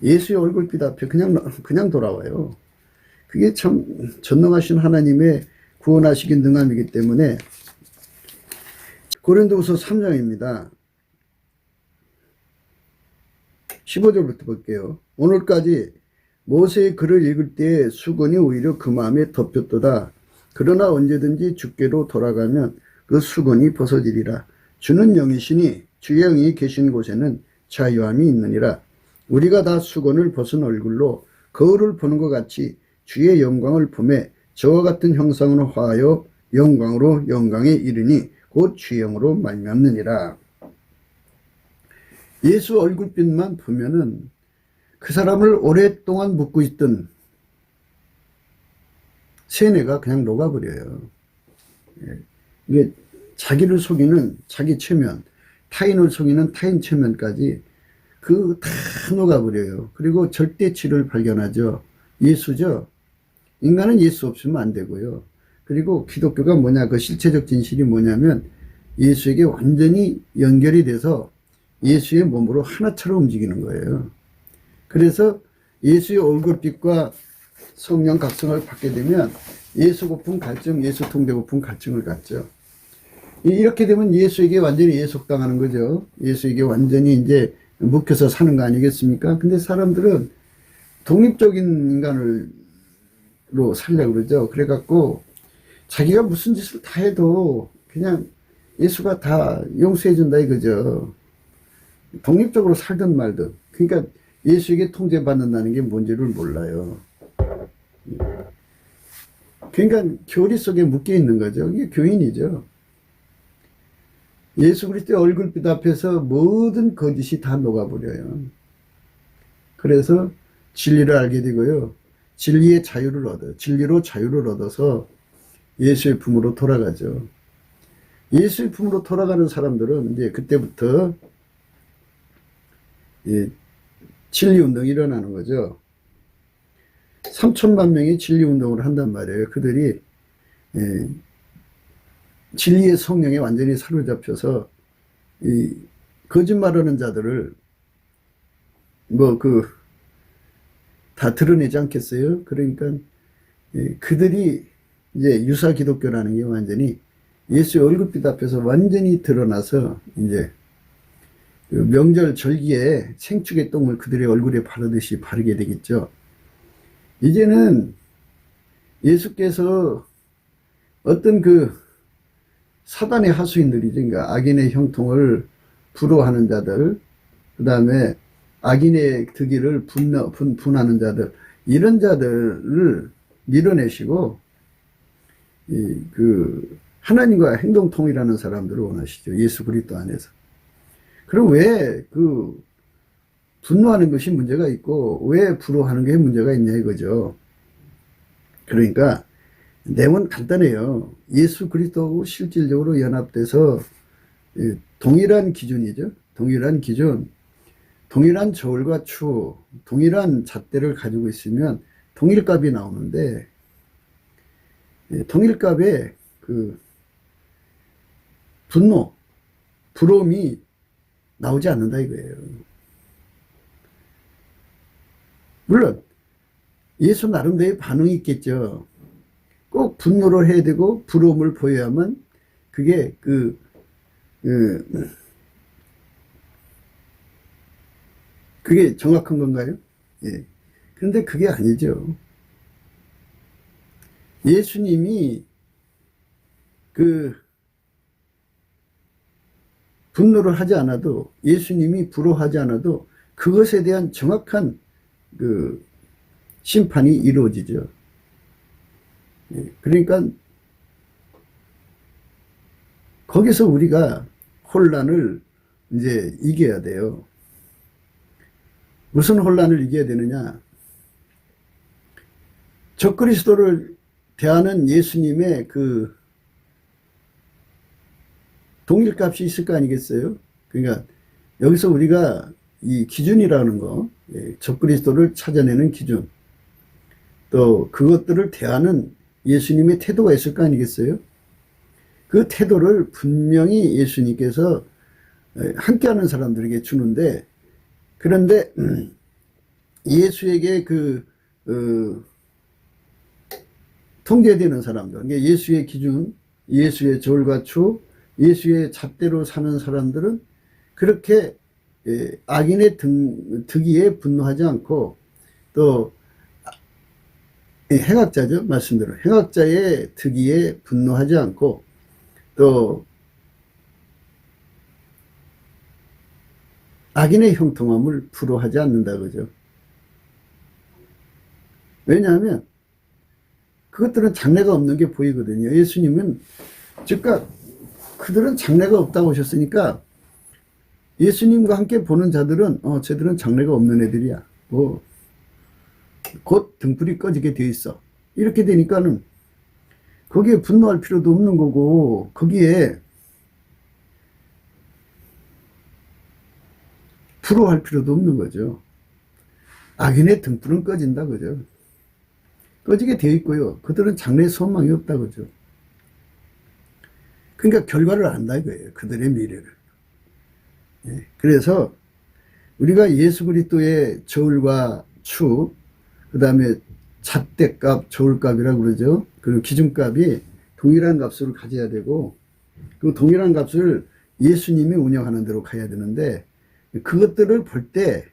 예수의 얼굴빛 앞에 그냥 돌아와요. 그게 참 전능하신 하나님의 구원하시기 능함이기 때문에. 고린도후서 3장입니다. 15절부터 볼게요. 오늘까지 모세의 글을 읽을 때에 수건이 오히려 그 마음에 덮였도다. 그러나 언제든지 주께로 돌아가면 그 수건이 벗어지리라. 주는 영이시니 주의 영이 계신 곳에는 자유함이 있느니라. 우리가 다 수건을 벗은 얼굴로 거울을 보는 것 같이 주의 영광을 보매 저와 같은 형상으로 화하여 영광으로 영광에 이르니 곧 주의 영으로 말미암느니라. 예수 얼굴빛만 보면은 그 사람을 오랫동안 묻고 있던 세뇌가 그냥 녹아버려요. 이게 자기를 속이는 자기 체면, 타인을 속이는 타인 체면까지 그 다 녹아버려요. 그리고 절대치를 발견하죠. 예수죠. 인간은 예수 없으면 안 되고요. 그리고 기독교가 뭐냐, 그 실체적 진실이 뭐냐면 예수에게 완전히 연결이 돼서 예수의 몸으로 하나처럼 움직이는 거예요. 그래서 예수의 얼굴빛과 성령 각성을 받게 되면 예수 고픈 갈증, 예수 통제 고픈 갈증을 갖죠. 이렇게 되면 예수에게 완전히 예속당하는 거죠. 예수에게 완전히 이제 묶여서 사는 거 아니겠습니까? 근데 사람들은 독립적인 인간으로 살려고 그러죠. 그래갖고 자기가 무슨 짓을 다 해도 그냥 예수가 다 용서해준다 이거죠. 독립적으로 살든 말든. 그러니까 예수에게 통제받는다는 게 뭔지를 몰라요. 그러니까 교리 속에 묶여 있는 거죠. 이게 교인이죠. 예수 그리스도의 얼굴빛 앞에서 모든 거짓이 다 녹아버려요. 그래서 진리를 알게 되고요. 진리의 자유를 얻어요. 진리로 자유를 얻어서 예수의 품으로 돌아가죠. 예수의 품으로 돌아가는 사람들은 이제 그때부터 진리운동이 일어나는 거죠. 3천만 명이 진리운동을 한단 말이에요. 그들이 진리의 성령에 완전히 사로잡혀서 이 거짓말하는 자들을 다 드러내지 않겠어요? 그러니까 그들이 이제 유사 기독교라는 게 완전히 예수의 얼굴빛 앞에서 완전히 드러나서 이제 그 명절 절기에 생축의 똥을 그들의 얼굴에 바르듯이 바르게 되겠죠. 이제는 예수께서 어떤 그 사단의 하수인들이죠. 그러니까 악인의 형통을 부러워하는 자들, 그 다음에 악인의 득의를 분하는 자들, 이런 자들을 밀어내시고, 하나님과 행동통일하는 사람들을 원하시죠. 예수 그리스도 안에서. 그럼 왜 분노하는 것이 문제가 있고, 왜 부러워하는 게 문제가 있냐 이거죠. 그러니까, 내용은 간단해요. 예수 그리스도하고 실질적으로 연합돼서 동일한 기준이죠. 동일한 기준, 동일한 저울과 추, 동일한 잣대를 가지고 있으면 동일값이 나오는데, 동일값에 분노, 부러움이 나오지 않는다 이거예요. 물론 예수 나름대로의 반응이 있겠죠. 꼭 분노를 해야 되고 부러움을 보여야만 그게 그게 정확한 건가요? 예. 그런데 그게 아니죠. 예수님이 분노를 하지 않아도, 예수님이 부러워하지 않아도 그것에 대한 정확한 심판이 이루어지죠. 그러니까 거기서 우리가 혼란을 이제 이겨야 돼요. 무슨 혼란을 이겨야 되느냐? 적그리스도를 대하는 예수님의 동일값이 있을 거 아니겠어요? 그러니까 여기서 우리가 이 기준이라는 거, 적그리스도를 찾아내는 기준, 또 그것들을 대하는 예수님의 태도가 있을 거 아니겠어요? 그 태도를 분명히 예수님께서 함께하는 사람들에게 주는데, 그런데 예수에게 통제되는 사람들, 그러니까 예수의 기준, 예수의 저울과 추, 예수의 잣대로 사는 사람들은 그렇게 악인의 득의에 분노하지 않고, 또 행악자죠. 말씀대로 행악자의 득의에 분노하지 않고, 또 악인의 형통함을 부러워하지 않는다 그죠. 왜냐하면 그것들은 장래가 없는 게 보이거든요. 예수님은 즉각 그들은 장래가 없다고 하셨으니까, 예수님과 함께 보는 자들은 쟤들은 장래가 없는 애들이야. 곧 등불이 꺼지게 돼 있어. 이렇게 되니까는 거기에 분노할 필요도 없는 거고, 거기에 부러워할 필요도 없는 거죠. 악인의 등불은 꺼진다 그죠. 꺼지게 되어 있고요. 그들은 장래에 소망이 없다 그죠. 그러니까 결과를 안다 이거예요. 그들의 미래를. 그래서 우리가 예수 그리스도의 저울과 추, 그 다음에 잣대값, 저울값이라고 그러죠. 그 기준값이 동일한 값을 가져야 되고, 그 동일한 값을 예수님이 운영하는 대로 가야 되는데, 그것들을 볼 때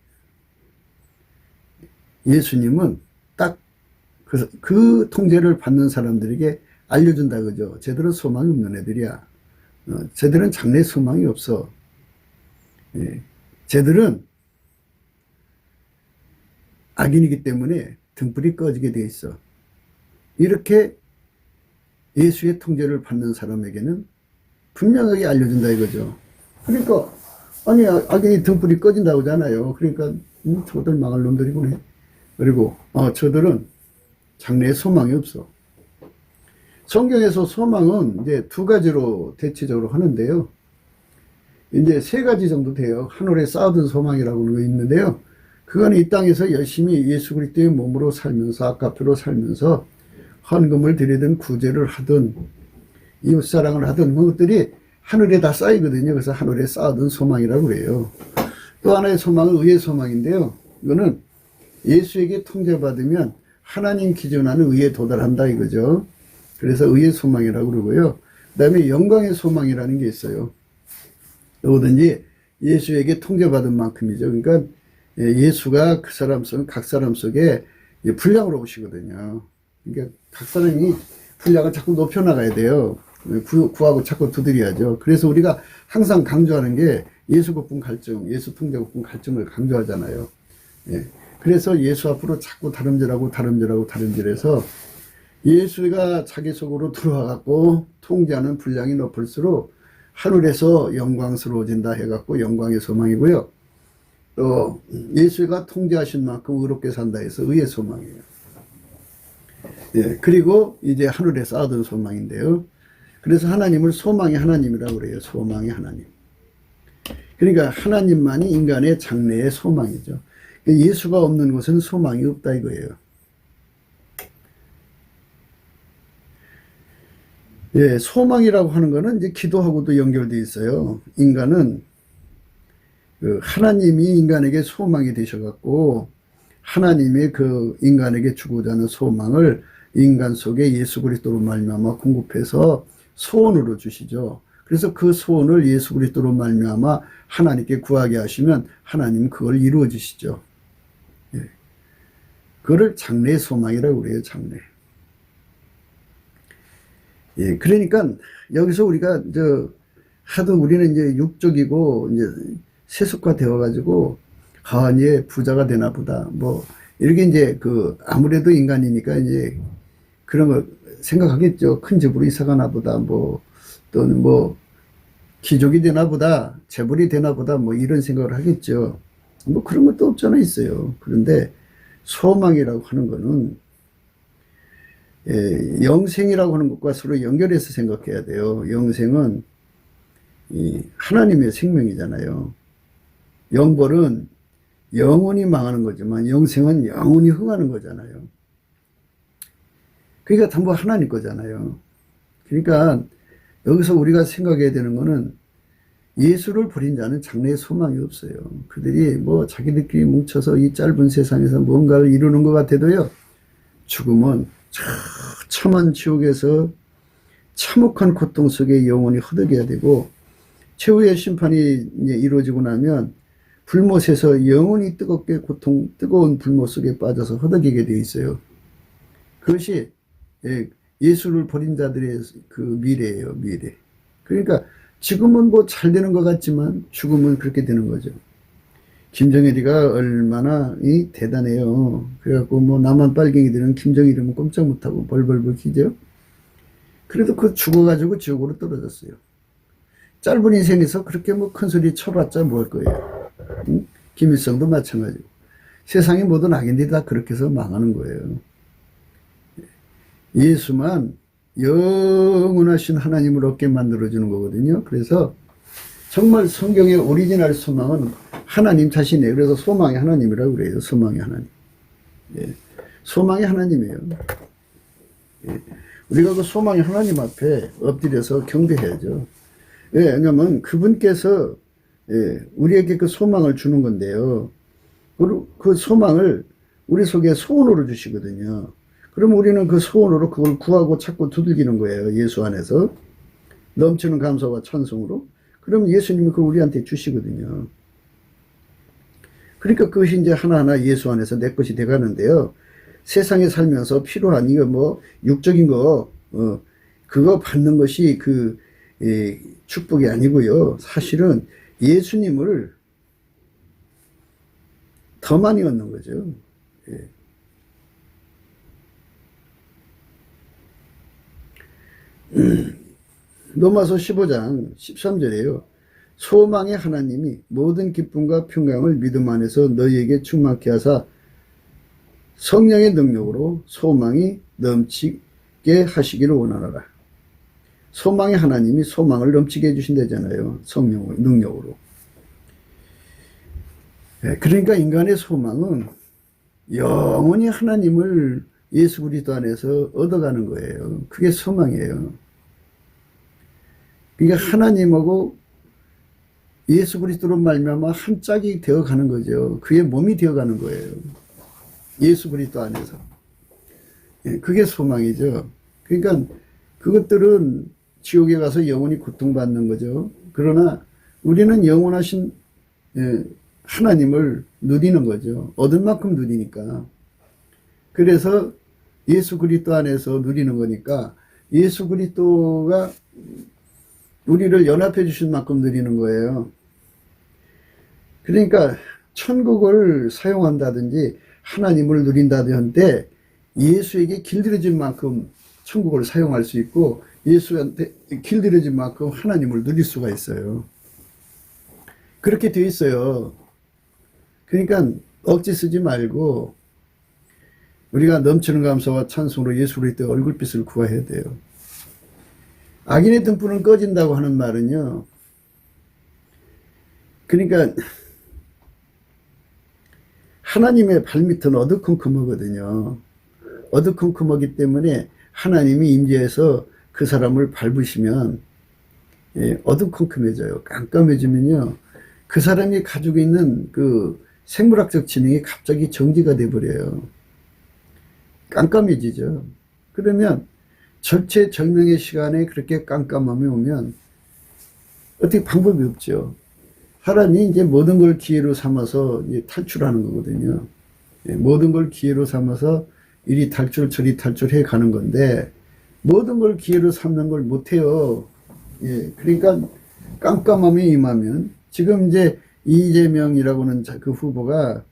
예수님은 딱 그 통제를 받는 사람들에게 알려준다 그죠. 쟤들은 소망이 없는 애들이야. 쟤들은 장래 소망이 없어. 쟤들은 악인이기 때문에 등불이 꺼지게 돼 있어. 이렇게 예수의 통제를 받는 사람에게는 분명하게 알려준다 이거죠. 그러니까 아니 악인이 등불이 꺼진다고 하잖아요. 그러니까 저들 망할 놈들이구나. 그리고 저들은 장래에 소망이 없어. 성경에서 소망은 이제 두 가지로 대체적으로 하는데요. 이제 세 가지 정도 돼요. 하늘에 쌓아둔 소망이라고 하는 거 있는데요. 그거는 이 땅에서 열심히 예수 그리스도의 몸으로 살면서, 아까표로 살면서 헌금을 드리든 구제를 하든 이웃사랑을 하든 그것들이 하늘에 다 쌓이거든요. 그래서 하늘에 쌓아둔 소망이라고 그래요. 또 하나의 소망은 의의 소망인데요. 이거는 예수에게 통제받으면 하나님 기준하는 의에 도달한다 이거죠. 그래서 의의 소망이라고 그러고요. 그 다음에 영광의 소망이라는 게 있어요. 누구든지 예수에게 통제받은 만큼이죠. 그러니까 예수가 각 사람 속에 분량으로 오시거든요. 그러니까 각 사람이 분량을 자꾸 높여나가야 돼요. 구하고 자꾸 두드려야죠. 그래서 우리가 항상 강조하는 게 예수 국분 갈증, 예수 통제 국분 갈증을 강조하잖아요. 예. 그래서 예수 앞으로 자꾸 다름질해서 예수가 자기 속으로 들어와갖고 통제하는 분량이 높을수록 하늘에서 영광스러워진다 해갖고 영광의 소망이고요. 또 예수가 통제하신 만큼 의롭게 산다 해서 의의 소망이에요. 예, 그리고 이제 하늘에서 얻은 소망인데요. 그래서 하나님을 소망의 하나님이라고 그래요. 소망의 하나님. 그러니까 하나님만이 인간의 장래의 소망이죠. 예수가 없는 곳은 소망이 없다 이거예요. 예, 소망이라고 하는 거는 이제 기도하고도 연결되어 있어요. 인간은 하나님이 인간에게 소망이 되셔갖고 하나님이 그 인간에게 주고자 하는 소망을 인간 속에 예수 그리스도로 말미암아 공급해서 소원으로 주시죠. 그래서 그 소원을 예수 그리스도로 말미암아 하나님께 구하게 하시면 하나님은 그걸 이루어 주시죠. 예. 그거를 장래의 소망이라고 그래요. 장래. 예, 그러니까 여기서 우리가 하도 우리는 이제 육적이고 이제 세속화 되어가지고 이제 부자가 되나 보다 뭐 이렇게 이제 아무래도 인간이니까 이제 그런 걸 생각하겠죠. 큰 집으로 이사 가나 보다 뭐 또는 뭐 귀족이 되나 보다 재벌이 되나 보다 뭐 이런 생각을 하겠죠. 뭐 그런 것도 없잖아 있어요. 그런데 소망이라고 하는 거는 영생이라고 하는 것과 서로 연결해서 생각해야 돼요. 영생은 하나님의 생명이잖아요. 영벌은 영원히 망하는 거지만 영생은 영원히 흥하는 거잖아요. 그러니까 전부 하나님 거잖아요. 그러니까 여기서 우리가 생각해야 되는 거는 예수를 버린 자는 장래에 소망이 없어요. 그들이 뭐 자기들끼리 뭉쳐서 이 짧은 세상에서 뭔가를 이루는 것 같아도요. 죽음은 참한 지옥에서 참혹한 고통 속에 영원히 허덕여야 되고 최후의 심판이 이제 이루어지고 나면 불못에서 영원히 뜨거운 불못 속에 빠져서 허덕이게 되어 있어요. 그것이 예수를 버린 자들의 그 미래예요, 미래. 그러니까 지금은 뭐 잘 되는 것 같지만 죽음은 그렇게 되는 거죠. 김정일이가 얼마나 대단해요. 그래갖고 뭐 남한 빨갱이들은 김정일이면 꼼짝 못하고 벌벌벌 기죠. 그래도 죽어가지고 지옥으로 떨어졌어요. 짧은 인생에서 그렇게 뭐 큰 소리 쳐봤자 뭐 할 거예요. 응? 김일성도 마찬가지고. 세상의 모든 악인들이 다 그렇게 해서 망하는 거예요. 예수만 영원하신 하나님을 얻게 만들어주는 거거든요. 그래서 정말 성경의 오리지널 소망은 하나님 자신이에요. 그래서 소망의 하나님이라고 그래요. 소망의 하나님. 예. 소망의 하나님이에요. 예. 우리가 그 소망의 하나님 앞에 엎드려서 경배해야죠. 예, 왜냐면 그분께서 우리에게 그 소망을 주는 건데요. 그 소망을 우리 속에 소원으로 주시거든요. 그럼 우리는 그 소원으로 그걸 구하고 찾고 두들기는 거예요. 예수 안에서. 넘치는 감사와 찬송으로. 그럼 예수님이 그걸 우리한테 주시거든요. 그러니까 그것이 이제 하나하나 예수 안에서 내 것이 돼가는데요. 세상에 살면서 필요한 이거 뭐 육적인 거, 그거 받는 것이 축복이 아니고요. 사실은 예수님을 더 많이 얻는 거죠. 예. 로마서 15장 13절에요. 소망의 하나님이 모든 기쁨과 평강을 믿음 안에서 너희에게 충만케 하사 성령의 능력으로 소망이 넘치게 하시기를 원하노라. 소망의 하나님이 소망을 넘치게 해주신다잖아요. 성령 능력으로. 그러니까 인간의 소망은 영원히 하나님을 예수 그리스도 안에서 얻어가는 거예요. 그게 소망이에요. 그러니까 하나님하고 예수 그리스도로 말미암아 한 짝이 되어가는 거죠. 그의 몸이 되어가는 거예요. 예수 그리스도 안에서. 그게 소망이죠. 그러니까 그것들은 지옥에 가서 영원히 고통받는 거죠. 그러나 우리는 영원하신 하나님을 누리는 거죠. 얻은 만큼 누리니까. 그래서 예수 그리스도 안에서 누리는 거니까 예수 그리스도가 우리를 연합해 주신 만큼 누리는 거예요. 그러니까 천국을 사용한다든지 하나님을 누린다든지 예수에게 길들여진 만큼 천국을 사용할 수 있고 예수한테 길들여진 만큼 하나님을 누릴 수가 있어요. 그렇게 되어 있어요. 그러니까 억지 쓰지 말고 우리가 넘치는 감사와 찬송으로 예수 그리스도의 얼굴빛을 구해야 돼요. 악인의 등불은 꺼진다고 하는 말은요. 그러니까 하나님의 발밑은 어두컴컴하거든요. 어두컴컴하기 때문에 하나님이 임재해서 그 사람을 밟으시면 어두컴컴해져요. 깜깜해지면요. 그 사람이 가지고 있는 그 생물학적 지능이 갑자기 정지가 돼버려요. 깜깜해지죠. 그러면 절체절명의 시간에 그렇게 깜깜함이 오면 어떻게 방법이 없죠. 사람이 이제 모든 걸 기회로 삼아서 탈출하는 거거든요. 모든 걸 기회로 삼아서 이리 탈출 저리 탈출해 가는 건데 모든 걸 기회로 삼는 걸 못해요. 그러니까 깜깜함이 임하면 지금 이제 이재명이라고는 그 후보가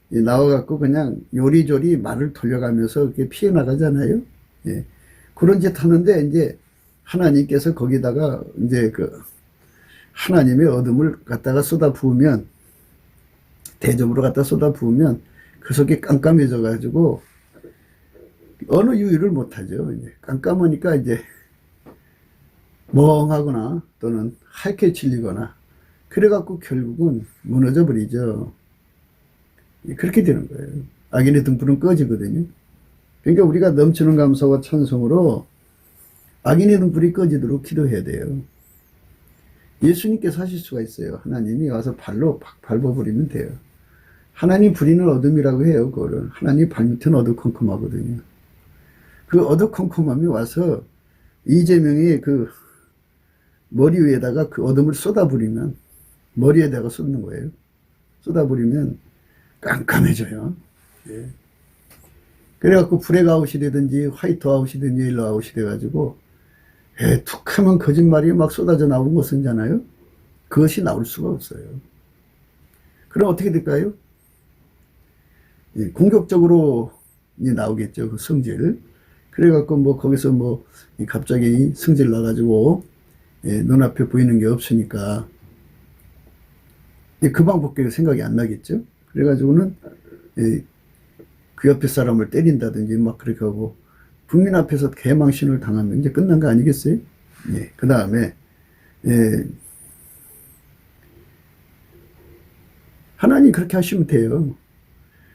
나와갖고 그냥 요리조리 말을 돌려가면서 이렇게 피해 나가잖아요. 그런 짓 하는데 이제 하나님께서 거기다가 이제 그 하나님의 어둠을 갖다가 쏟아 부으면 대접으로 갖다 쏟아 부으면 그 속이 깜깜해져 가지고 어느 유의를 못하죠. 이제 깜깜하니까 이제 멍하거나 또는 하얗게 질리거나 그래갖고 결국은 무너져 버리죠. 그렇게 되는 거예요. 악인의 등불은 꺼지거든요. 그러니까 우리가 넘치는 감사와 찬송으로 악인의 등불이 꺼지도록 기도해야 돼요. 예수님께서 하실 수가 있어요. 하나님이 와서 발로 팍 밟아버리면 돼요. 하나님 부리는 어둠이라고 해요. 그거를. 하나님 발밑은 어두컴컴하거든요. 그 어두컴컴함이 와서 이재명이 그 머리 위에다가 그 어둠을 쏟아부리면 머리에다가 쏟는 거예요. 쏟아부리면 깜깜해져요. 그래갖고 블랙아웃이 되든지 화이트아웃이든지 옐로아웃이 돼가지고 툭 하면 거짓말이 막 쏟아져 나오는 거 쓰잖아요. 그것이 나올 수가 없어요. 그럼 어떻게 될까요? 공격적으로 나오겠죠. 그 성질. 그래갖고 뭐 거기서 뭐 갑자기 성질 나가지고 눈앞에 보이는 게 없으니까 그 방법밖에 생각이 안 나겠죠. 그래가지고는 그 옆에 사람을 때린다든지 막 그렇게 하고 국민 앞에서 개망신을 당하면 이제 끝난 거 아니겠어요? 그 다음에 하나님 그렇게 하시면 돼요.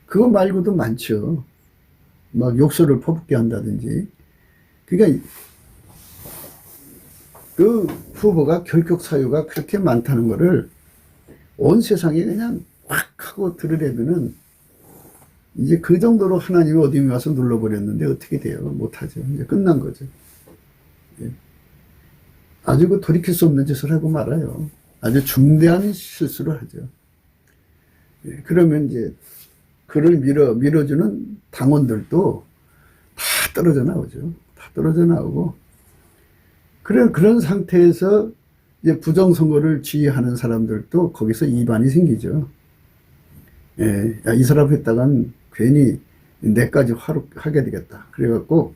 그거 말고도 많죠. 막 욕설을 퍼붓게 한다든지. 그러니까 그 후보가 결격 사유가 그렇게 많다는 거를 온 세상에 그냥 확 하고 들으려면은 이제 그 정도로 하나님이 어둠에 와서 눌러버렸는데 어떻게 돼요? 못하죠. 이제 끝난 거죠. 아주 그 돌이킬 수 없는 짓을 하고 말아요. 아주 중대한 실수를 하죠. 그러면 이제 그를 밀어주는 당원들도 다 떨어져 나오죠. 다 떨어져 나오고 그런 상태에서 이제 부정선거를 지휘하는 사람들도 거기서 이반이 생기죠. 이 사람 했다간 괜히 내까지 하게 되겠다. 그래갖고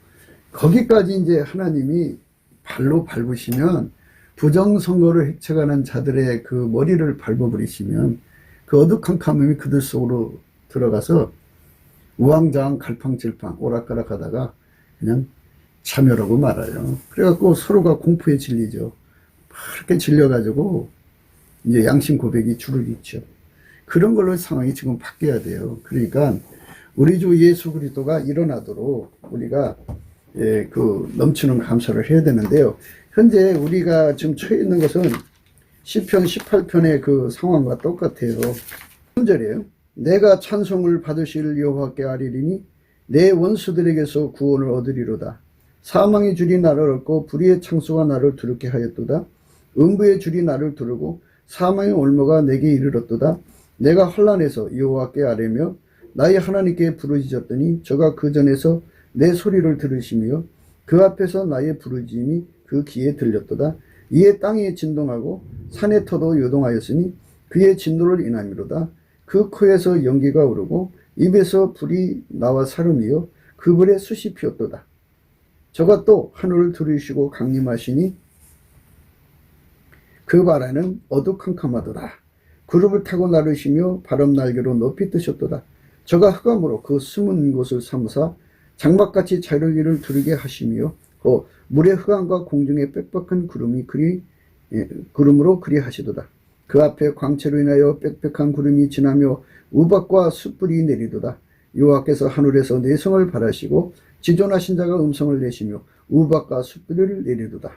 거기까지 이제 하나님이 발로 밟으시면 부정선거를 획책하는 자들의 그 머리를 밟아버리시면 그 어두컴컴함이 그들 속으로 들어가서 우왕좌왕 갈팡질팡 오락가락 하다가 그냥 참여라고 말아요. 그래갖고 서로가 공포에 질리죠. 그렇게 질려가지고 이제 양심 고백이 줄을 잇죠. 그런 걸로 상황이 지금 바뀌어야 돼요. 그러니까 우리 주 예수 그리스도가 일어나도록 우리가 그 넘치는 감사를 해야 되는데요. 현재 우리가 지금 처해 있는 것은 시편 18편의 그 상황과 똑같아요. 3절이에요. 내가 찬송을 받으실 여호와께 아뢰리니 내 원수들에게서 구원을 얻으리로다. 사망의 줄이 나를 얻고 불의의 창수가 나를 두렵게 하였도다. 음부의 줄이 나를 두르고 사망의 올무가 내게 이르렀도다. 내가 환난에서 여호와께 아뢰며 나의 하나님께 부르짖었더니 저가 그 전에서 내 소리를 들으시며 그 앞에서 나의 부르짖음이 그 귀에 들렸도다. 이에 땅이 진동하고 산의 터도 요동하였으니 그의 진노를 인함이로다. 그 코에서 연기가 오르고 입에서 불이 나와 사름이요 그 불에 숯이 피었도다. 저가 또 하늘을 두르시고 강림하시니 그 바라는 어두캄캄하도다. 구름을 타고 나르시며 바람 날개로 높이 뜨셨도다. 저가 흑암으로 그 숨은 곳을 삼으사 장막같이 자르기를 두르게 하시며 그 물의 흑암과 공중의 빽빽한 구름으로 그리 하시도다. 그 앞에 광채로 인하여 빽빽한 구름이 지나며 우박과 숯불이 내리도다. 여호와께서 하늘에서 내성을 바라시고 지존하신 자가 음성을 내시며 우박과 숯불을 내리도다.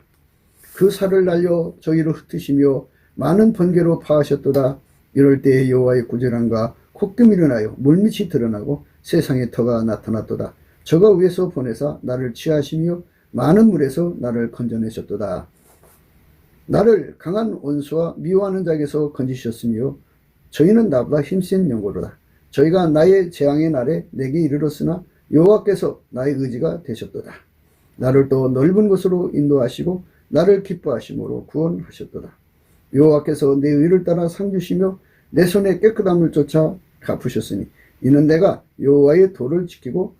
그 살을 날려 저희로 흩으시며 많은 번개로 파하셨도다. 이럴 때에 여호와의 구제함과 콧금이 일어나요 물밑이 드러나고 세상의 터가 나타났도다. 저가 위에서 보내사 나를 취하시며 많은 물에서 나를 건져내셨도다. 나를 강한 원수와 미워하는 자에게서 건지셨으며 저희는 나보다 힘센 영고로다. 저희가 나의 재앙의 날에 내게 이르렀으나 여호와께서 나의 의지가 되셨도다. 나를 또 넓은 곳으로 인도하시고 나를 기뻐하심으로 구원하셨도다. 여호와께서 내 의를 따라 상 주시며 내 손에 깨끗함을 쫓아 갚으셨으니 이는 내가 여호와의 도를 지키고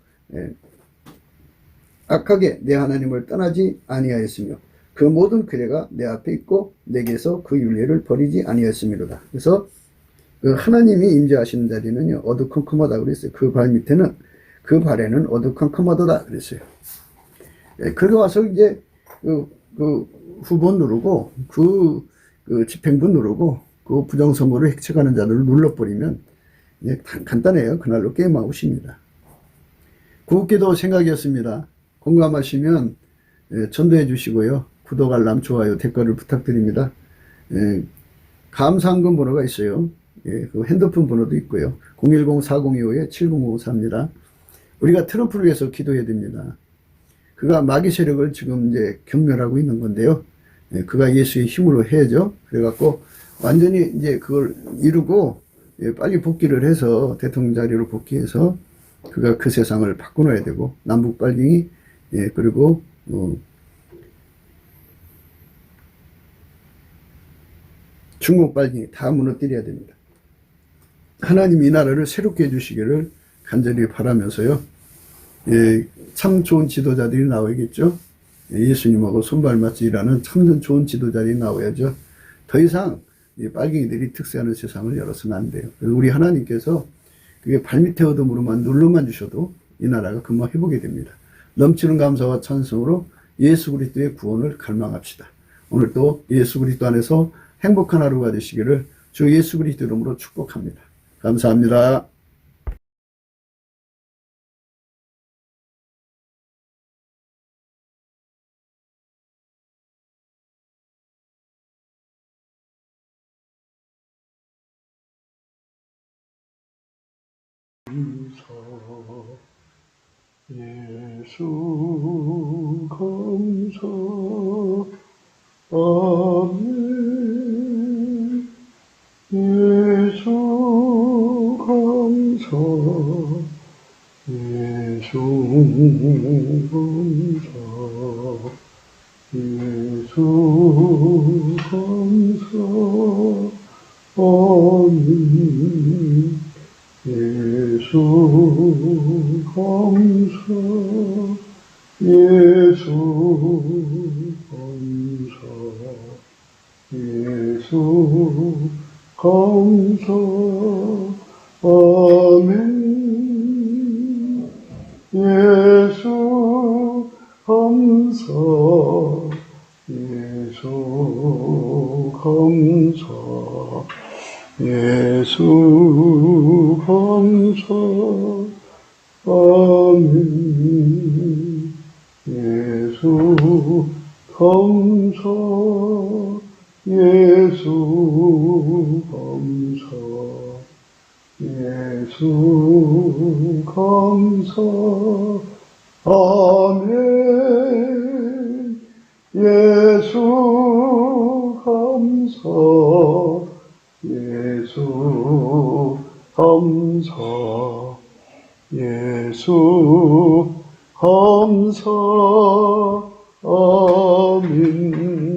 악하게 내 하나님을 떠나지 아니하였으며 그 모든 규례가 내 앞에 있고 내게서 그 윤례를 버리지 아니하였음이로다. 그래서 그 하나님이 임재하시는 자리는요 어두컴컴하다 그랬어요. 그 발 밑에는 그 발에는 어두컴컴하도다 그랬어요. 그러고 와서 이제 그 후보 누르고 그 집행부 누르고 그 부정선거를 획책하는 자들을 눌러버리면 이제 간단해요. 그날로 게임 아웃입니다. 구기도 생각이었습니다. 공감하시면 전도해 주시고요. 구독, 알람, 좋아요, 댓글을 부탁드립니다. 감사한금 번호가 있어요. 그 핸드폰 번호도 있고요. 010-4025-7054입니다. 우리가 트럼프를 위해서 기도해야 됩니다. 그가 마귀 세력을 지금 이제 경멸하고 있는 건데요. 그가 예수의 힘으로 해야죠. 그래갖고 완전히 이제 그걸 이루고 빨리 복귀를 해서 대통령 자리로 복귀해서 그가 그 세상을 바꿔놔야 되고 남북 빨갱이 그리고 중국 빨갱이 다 무너뜨려야 됩니다. 하나님 이 나라를 새롭게 해주시기를 간절히 바라면서요. 참 좋은 지도자들이 나오겠죠. 예수님하고 손발맞이 일하는 참 좋은 지도자들이 나와야죠. 더 이상 빨갱이들이 특세하는 세상을 열어서는 안 돼요. 그래서 우리 하나님께서 그게 발밑에 어둠으로만 눌러만 주셔도 이 나라가 금방 회복이 됩니다. 넘치는 감사와 찬송으로 예수 그리스도의 구원을 갈망합시다. 오늘도 예수 그리스도 안에서 행복한 하루가 되시기를 주 예수 그리스도 이름으로 축복합니다. 감사합니다. 예수 감사 아멘. 예수 감사 예수 감사 예수 감사 아멘. 예수 감사 예수 감사 예수 감사 아멘. 예수 감사 예수 감사 예수 감사 아멘. 예수 감사 예수 감사 예수 감사 아멘. 예수 감사 감사 예수 감사 예수 감사 아멘.